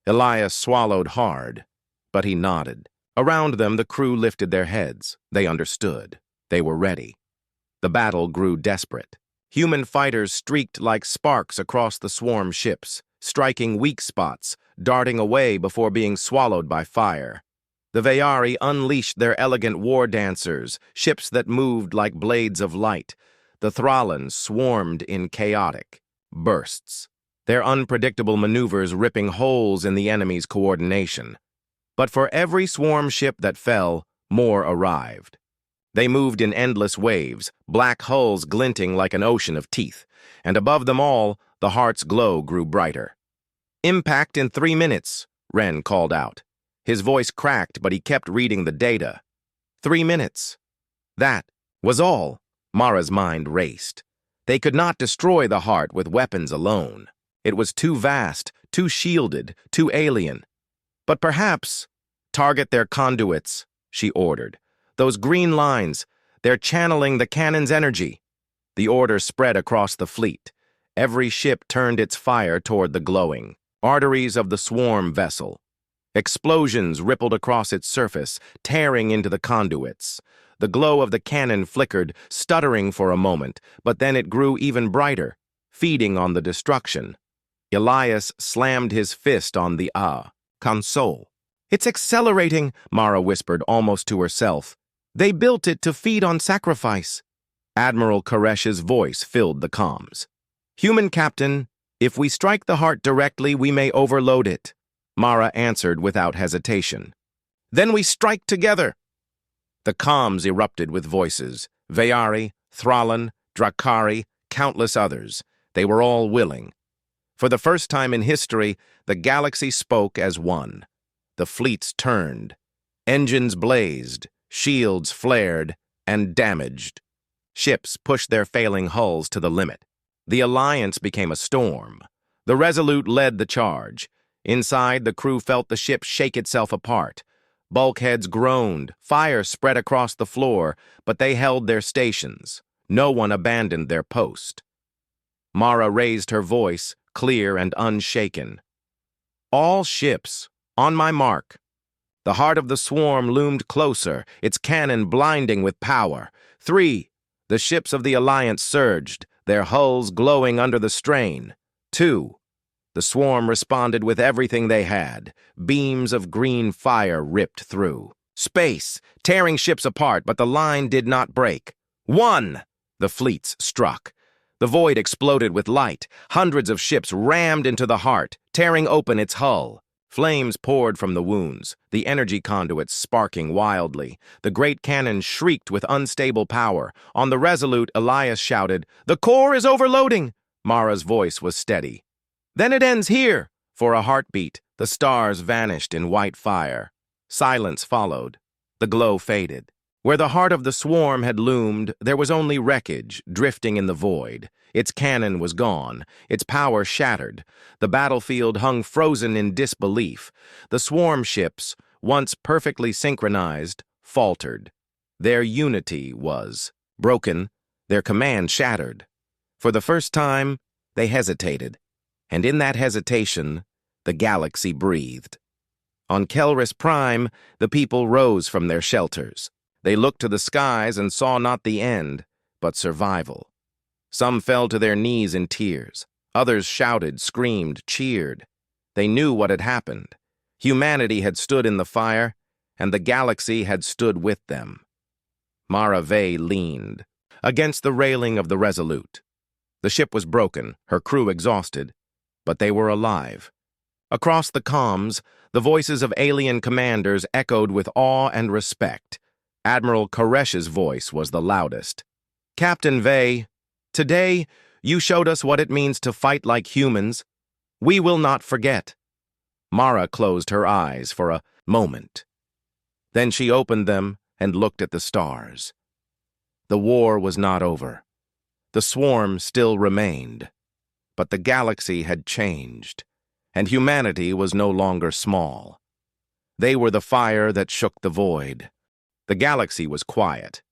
Elias swallowed hard, but he nodded. Around them, the crew lifted their heads. They understood. They were ready. The battle grew desperate. Human fighters streaked like sparks across the swarm ships, striking weak spots, darting away before being swallowed by fire. The Veyari unleashed their elegant war dancers, ships that moved like blades of light. The Thrallans swarmed in chaotic bursts, their unpredictable maneuvers ripping holes in the enemy's coordination. But for every swarm ship that fell, more arrived. They moved in endless waves, black hulls glinting like an ocean of teeth, and above them all, the heart's glow grew brighter. Impact in 3 minutes, Ren called out. His voice cracked, but he kept reading the data. 3 minutes. That was all. Mara's mind raced. They could not destroy the heart with weapons alone. It was too vast, too shielded, too alien. But perhaps target their conduits, she ordered. Those green lines, they're channeling the cannon's energy. The order spread across the fleet. Every ship turned its fire toward the glowing arteries of the swarm vessel. Explosions rippled across its surface, tearing into the conduits. The glow of the cannon flickered, stuttering for a moment, but then it grew even brighter, feeding on the destruction. Elias slammed his fist on the console. It's accelerating, Mara whispered almost to herself. They built it to feed on sacrifice. Admiral Koresh's voice filled the comms. Human captain, if we strike the heart directly, we may overload it. Mara answered without hesitation. Then we strike together. The comms erupted with voices. Veyari, Thrallan, Drakari, countless others. They were all willing. For the first time in history, the galaxy spoke as one. The fleets turned. Engines blazed, shields flared, and damaged. Ships pushed their failing hulls to the limit. The alliance became a storm. The Resolute led the charge. Inside, the crew felt the ship shake itself apart. Bulkheads groaned, fire spread across the floor, but they held their stations. No one abandoned their post. Mara raised her voice, clear and unshaken. All ships, on my mark. The heart of the swarm loomed closer, its cannon blinding with power. 3. The ships of the Alliance surged, their hulls glowing under the strain. 2. The swarm responded with everything they had. Beams of green fire ripped through. Space, tearing ships apart, but the line did not break. 1. The fleets struck. The void exploded with light. Hundreds of ships rammed into the heart, tearing open its hull. Flames poured from the wounds, the energy conduits sparking wildly. The great cannon shrieked with unstable power. On the Resolute, Elias shouted, "The core is overloading!" Mara's voice was steady. "Then it ends here!" For a heartbeat, the stars vanished in white fire. Silence followed. The glow faded. Where the heart of the swarm had loomed, there was only wreckage, drifting in the void. Its cannon was gone, its power shattered. The battlefield hung frozen in disbelief. The swarm ships, once perfectly synchronized, faltered. Their unity was broken, their command shattered. For the first time, they hesitated. And in that hesitation, the galaxy breathed. On Kelris Prime, the people rose from their shelters. They looked to the skies and saw not the end, but survival. Some fell to their knees in tears. Others shouted, screamed, cheered. They knew what had happened. Humanity had stood in the fire, and the galaxy had stood with them. Mara Vey leaned against the railing of the Resolute. The ship was broken, her crew exhausted, but they were alive. Across the comms, the voices of alien commanders echoed with awe and respect. Admiral Koresh's voice was the loudest. "Captain Vey, today you showed us what it means to fight like humans. We will not forget." Mara closed her eyes for a moment. Then she opened them and looked at the stars. The war was not over. The swarm still remained. But the galaxy had changed, and humanity was no longer small. They were the fire that shook the void. The galaxy was quiet.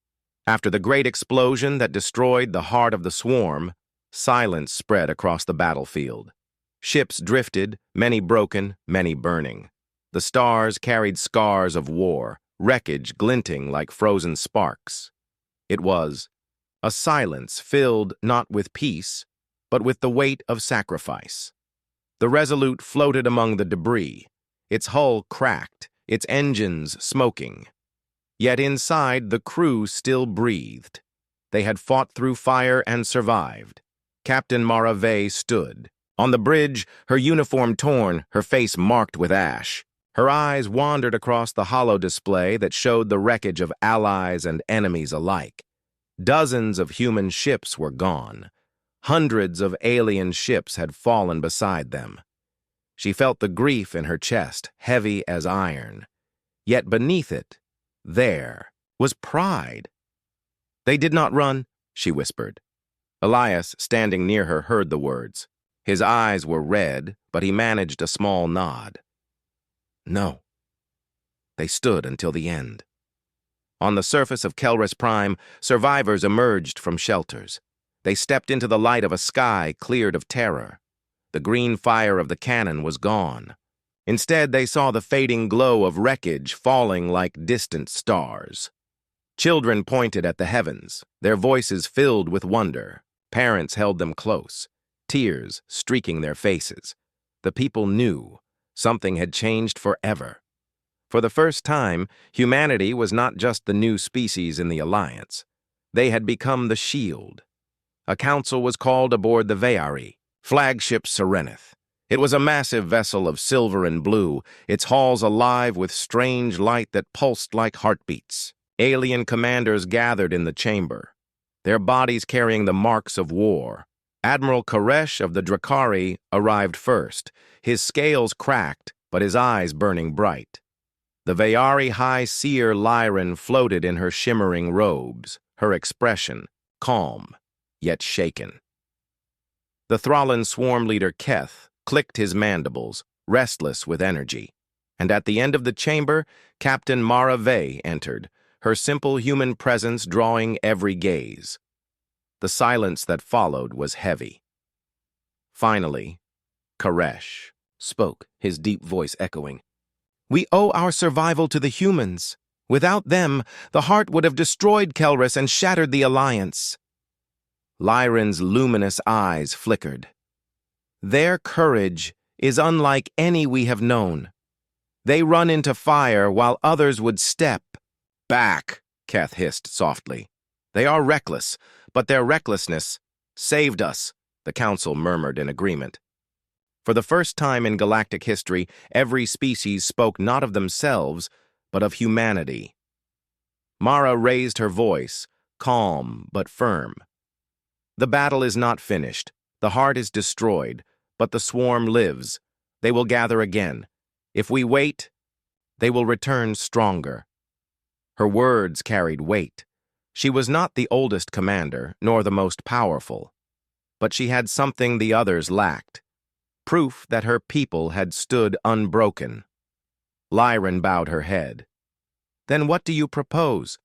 After the great explosion that destroyed the heart of the swarm, silence spread across the battlefield. Ships drifted, many broken, many burning. The stars carried scars of war, wreckage glinting like frozen sparks. It was a silence filled not with peace, but with the weight of sacrifice. The Resolute floated among the debris, its hull cracked, its engines smoking. Yet inside, the crew still breathed. They had fought through fire and survived. Captain Mara Vey stood. On the bridge, her uniform torn, her face marked with ash. Her eyes wandered across the holo display that showed the wreckage of allies and enemies alike. Dozens of human ships were gone. Hundreds of alien ships had fallen beside them. She felt the grief in her chest, heavy as iron. Yet beneath it, there was pride. "They did not run," she whispered. Elias, standing near her, heard the words. His eyes were red, but he managed a small nod. "No. They stood until the end." On the surface of Kelris Prime, survivors emerged from shelters. They stepped into the light of a sky cleared of terror. The green fire of the cannon was gone. Instead, they saw the fading glow of wreckage falling like distant stars. Children pointed at the heavens, their voices filled with wonder. Parents held them close, tears streaking their faces. The people knew something had changed forever. For the first time, humanity was not just the new species in the Alliance. They had become the shield. A council was called aboard the Veyari, flagship Serenith. It was a massive vessel of silver and blue, its halls alive with strange light that pulsed like heartbeats. Alien commanders gathered in the chamber, their bodies carrying the marks of war. Admiral Koresh of the Drakari arrived first, his scales cracked, but his eyes burning bright. The Veyari High Seer Lyran floated in her shimmering robes, her expression calm, yet shaken. The Thrallan swarm leader Keth clicked his mandibles, restless with energy. And at the end of the chamber, Captain Mara Vey entered, her simple human presence drawing every gaze. The silence that followed was heavy. Finally, Koresh spoke, his deep voice echoing. "We owe our survival to the humans. Without them, the heart would have destroyed Kelris and shattered the Alliance." Lyran's luminous eyes flickered. "Their courage is unlike any we have known. They run into fire while others would step." "Back," Keth hissed softly. "They are reckless, but their recklessness saved us," the council murmured in agreement. For the first time in galactic history, every species spoke not of themselves, but of humanity. Mara raised her voice, calm but firm. The battle is not finished. The heart is destroyed, but the swarm lives. They will gather again. If we wait, they will return stronger. Her words carried weight. She was not the oldest commander, nor the most powerful, but she had something the others lacked. Proof that her people had stood unbroken. Lyran bowed her head. Then what do you propose?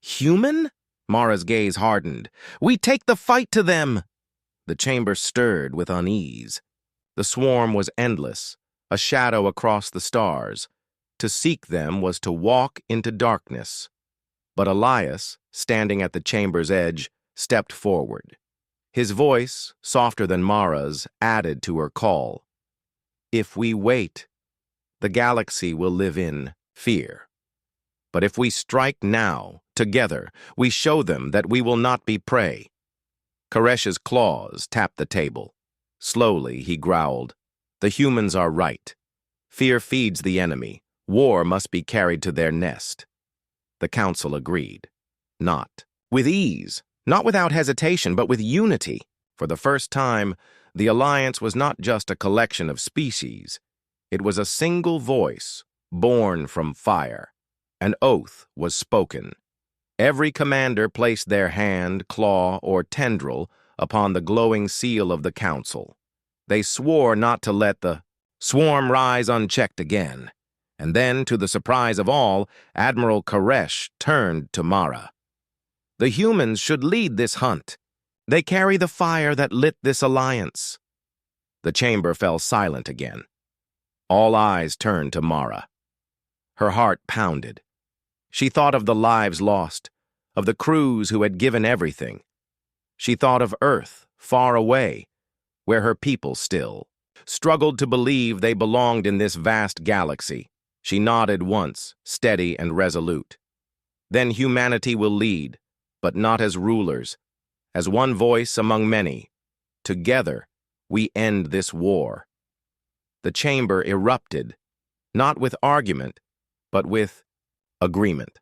Human? Mara's gaze hardened. We take the fight to them! The chamber stirred with unease. The swarm was endless, a shadow across the stars. To seek them was to walk into darkness. But Elias, standing at the chamber's edge, stepped forward. His voice, softer than Mara's, added to her call. If we wait, the galaxy will live in fear. But if we strike now, together, we show them that we will not be prey. Koresh's claws tapped the table. Slowly, he growled, The humans are right. Fear feeds the enemy. War must be carried to their nest. The council agreed. Not with ease, not without hesitation, but with unity. For the first time, the alliance was not just a collection of species. It was a single voice, born from fire. An oath was spoken. Every commander placed their hand, claw, or tendril upon the glowing seal of the council. They swore not to let the swarm rise unchecked again. And then, to the surprise of all, Admiral Koresh turned to Mara. The humans should lead this hunt. They carry the fire that lit this alliance. The chamber fell silent again. All eyes turned to Mara. Her heart pounded. She thought of the lives lost, of the crews who had given everything. She thought of Earth, far away, where her people still struggled to believe they belonged in this vast galaxy. She nodded once, steady and resolute. Then humanity will lead, but not as rulers, as one voice among many. Together, we end this war. The chamber erupted, not with argument, but with agreement.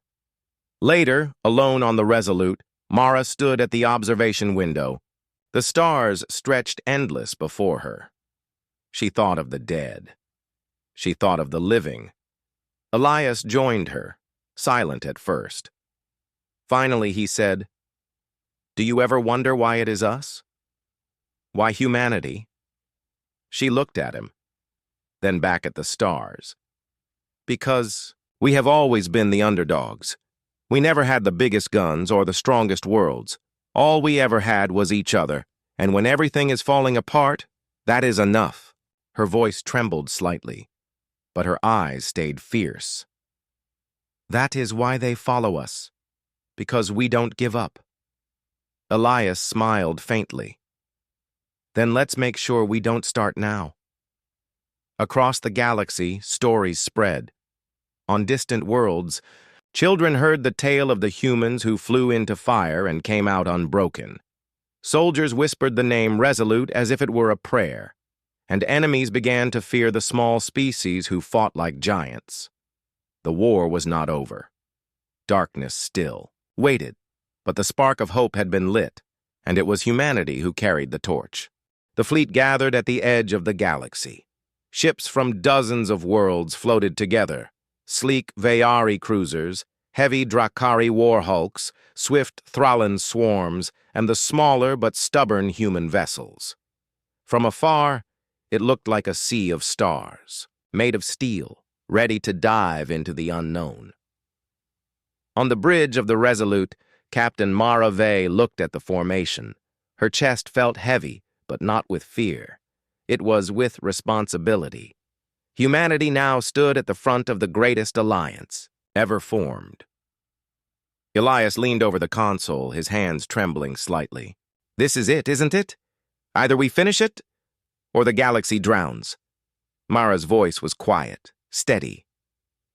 Later, alone on the Resolute, Mara stood at the observation window. The stars stretched endless before her. She thought of the dead. She thought of the living. Elias joined her, silent at first. Finally, he said, Do you ever wonder why it is us? Why humanity? She looked at him, then back at the stars. Because we have always been the underdogs. We never had the biggest guns or the strongest worlds. All we ever had was each other, and when everything is falling apart, that is enough. Her voice trembled slightly, but her eyes stayed fierce. That is why they follow us, because we don't give up. Elias smiled faintly. Then let's make sure we don't start now. Across the galaxy, stories spread. On distant worlds, children heard the tale of the humans who flew into fire and came out unbroken. Soldiers whispered the name Resolute as if it were a prayer, and enemies began to fear the small species who fought like giants. The war was not over. Darkness still waited, but the spark of hope had been lit, and it was humanity who carried the torch. The fleet gathered at the edge of the galaxy. Ships from dozens of worlds floated together. Sleek Vayari cruisers, heavy Drakari warhulks, swift Thrallan swarms, and the smaller but stubborn human vessels. From afar, it looked like a sea of stars, made of steel, ready to dive into the unknown. On the bridge of the Resolute, Captain Mara Vey looked at the formation. Her chest felt heavy, but not with fear. It was with responsibility. Humanity now stood at the front of the greatest alliance ever formed. Elias leaned over the console, his hands trembling slightly. This is it, isn't it? Either we finish it, or the galaxy drowns. Mara's voice was quiet, steady.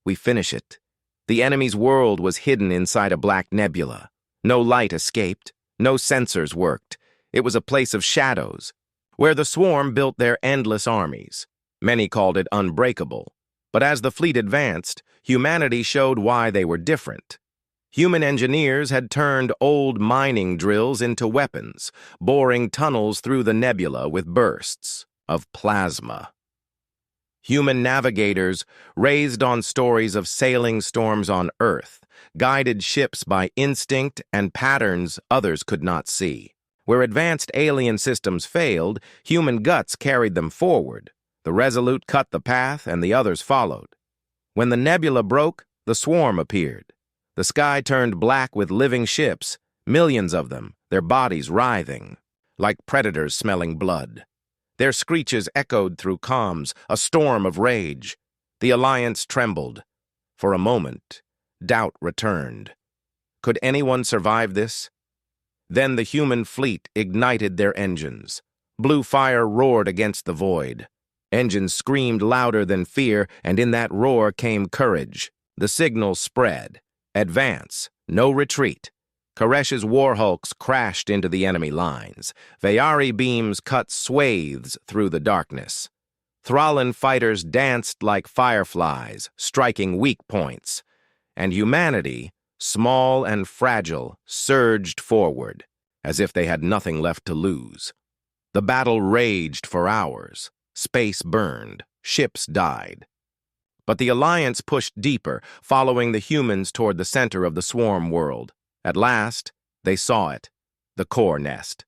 We finish it. The enemy's world was hidden inside a black nebula. No light escaped. No sensors worked. It was a place of shadows. where the swarm built their endless armies. Many called it unbreakable. But as the fleet advanced, humanity showed why they were different. Human engineers had turned old mining drills into weapons, boring tunnels through the nebula with bursts of plasma. Human navigators, raised on stories of sailing storms on Earth, guided ships by instinct and patterns others could not see. Where advanced alien systems failed, human guts carried them forward. The Resolute cut the path, and the others followed. When the nebula broke, the swarm appeared. The sky turned black with living ships, millions of them, their bodies writhing, like predators smelling blood. Their screeches echoed through comms, a storm of rage. The Alliance trembled. For a moment, doubt returned. Could anyone survive this? Then the human fleet ignited their engines. Blue fire roared against the void. Engines screamed louder than fear, and in that roar came courage. The signal spread. Advance, no retreat. Koresh's warhulks crashed into the enemy lines. Vayari beams cut swathes through the darkness. Thrallan fighters danced like fireflies, striking weak points. And humanity, small and fragile, surged forward, as if they had nothing left to lose. The battle raged for hours. Space burned. Ships died. But the Alliance pushed deeper, following the humans toward the center of the swarm world. At last, they saw it, the core nest.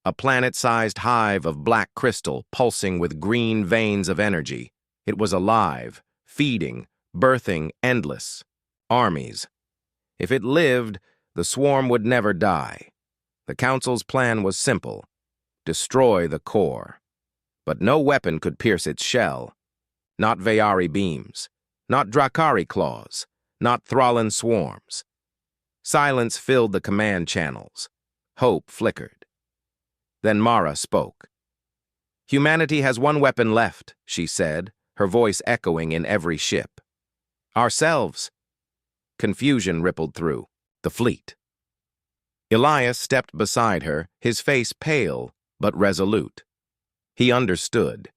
A planet-sized hive of black crystal pulsing with green veins of energy. It was alive, feeding, birthing endless armies. If it lived, the swarm would never die. The Council's plan was simple: destroy the core. But no weapon could pierce its shell. Not Vayari beams, not Drakari claws, not Thrallan swarms. Silence filled the command channels. Hope flickered. Then Mara spoke. "Humanity has one weapon left," she said, her voice echoing in every ship. "Ourselves." Confusion rippled through the fleet. Elias stepped beside her, his face pale but resolute. He understood.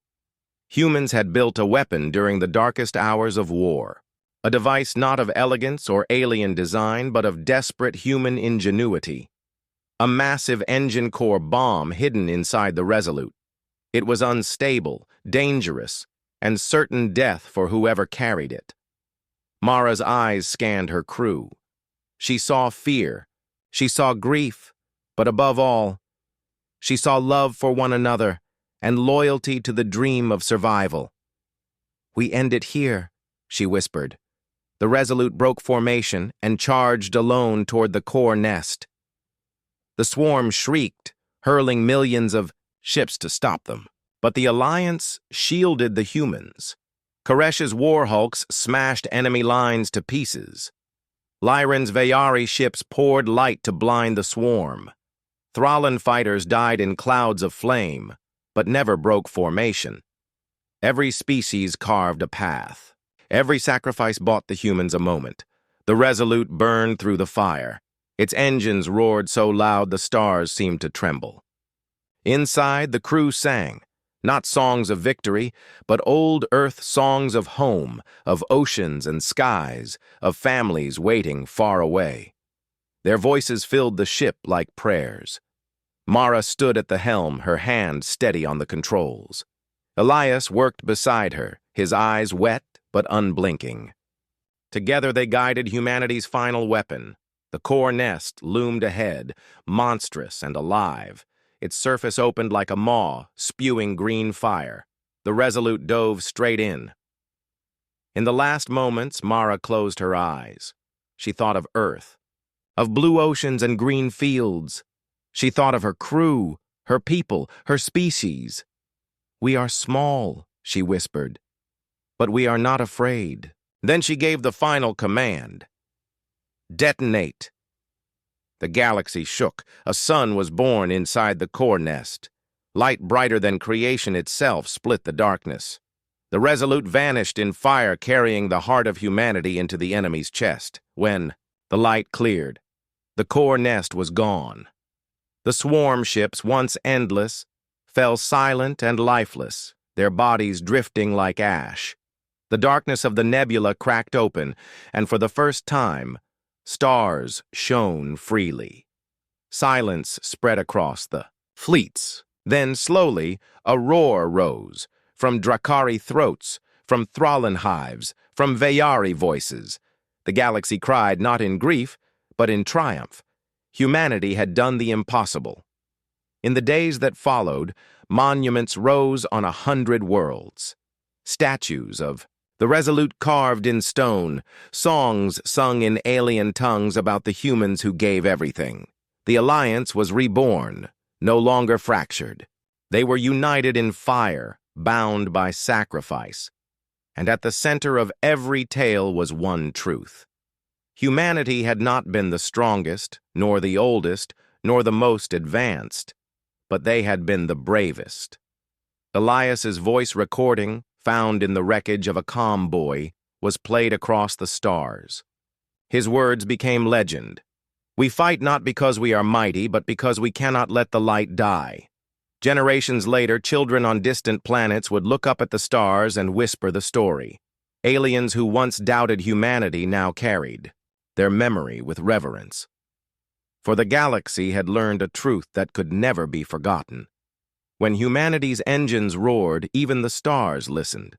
Humans had built a weapon during the darkest hours of war. A device not of elegance or alien design, but of desperate human ingenuity. A massive engine core bomb hidden inside the Resolute. It was unstable, dangerous, and certain death for whoever carried it. Mara's eyes scanned her crew. She saw fear. She saw grief. But above all, she saw love for one another and loyalty to the dream of survival. "We end it here," she whispered. The Resolute broke formation and charged alone toward the core nest. The swarm shrieked, hurling millions of ships to stop them. But the Alliance shielded the humans. Koresh's warhulks smashed enemy lines to pieces. Lyran's Vayari ships poured light to blind the swarm. Thrallan fighters died in clouds of flame, but never broke formation. Every species carved a path. Every sacrifice bought the humans a moment. The Resolute burned through the fire. Its engines roared so loud the stars seemed to tremble. Inside, the crew sang, not songs of victory, but old Earth songs of home, of oceans and skies, of families waiting far away. Their voices filled the ship like prayers. Mara stood at the helm, her hand steady on the controls. Elias worked beside her, his eyes wet but unblinking. Together they guided humanity's final weapon. The core nest loomed ahead, monstrous and alive. Its surface opened like a maw, spewing green fire. The Resolute dove straight in. In the last moments, Mara closed her eyes. She thought of Earth, of blue oceans and green fields. She thought of her crew, her people, her species. "We are small," she whispered, "but we are not afraid." Then she gave the final command. "Detonate." The galaxy shook. A sun was born inside the core nest. Light brighter than creation itself split the darkness. The Resolute vanished in fire, carrying the heart of humanity into the enemy's chest. When the light cleared, the core nest was gone. The swarm ships, once endless, fell silent and lifeless, their bodies drifting like ash. The darkness of the nebula cracked open, and for the first time, stars shone freely. Silence spread across the fleets. Then, slowly, a roar rose, from Drakari throats, from Thrallan hives, from Veyari voices. The galaxy cried not in grief, but in triumph. Humanity had done the impossible. In the days that followed, monuments rose on 100 worlds. Statues of the resolute carved in stone, songs sung in alien tongues about the humans who gave everything. The Alliance was reborn, no longer fractured. They were united in fire, bound by sacrifice. And at the center of every tale was one truth. Humanity had not been the strongest, nor the oldest, nor the most advanced, but they had been the bravest. Elias's voice recording, found in the wreckage of a comm buoy, was played across the stars. His words became legend. We fight not because we are mighty, but because we cannot let the light die. Generations later, children on distant planets would look up at the stars and whisper the story. Aliens who once doubted humanity now carried their memory with reverence. For the galaxy had learned a truth that could never be forgotten. When humanity's engines roared, even the stars listened.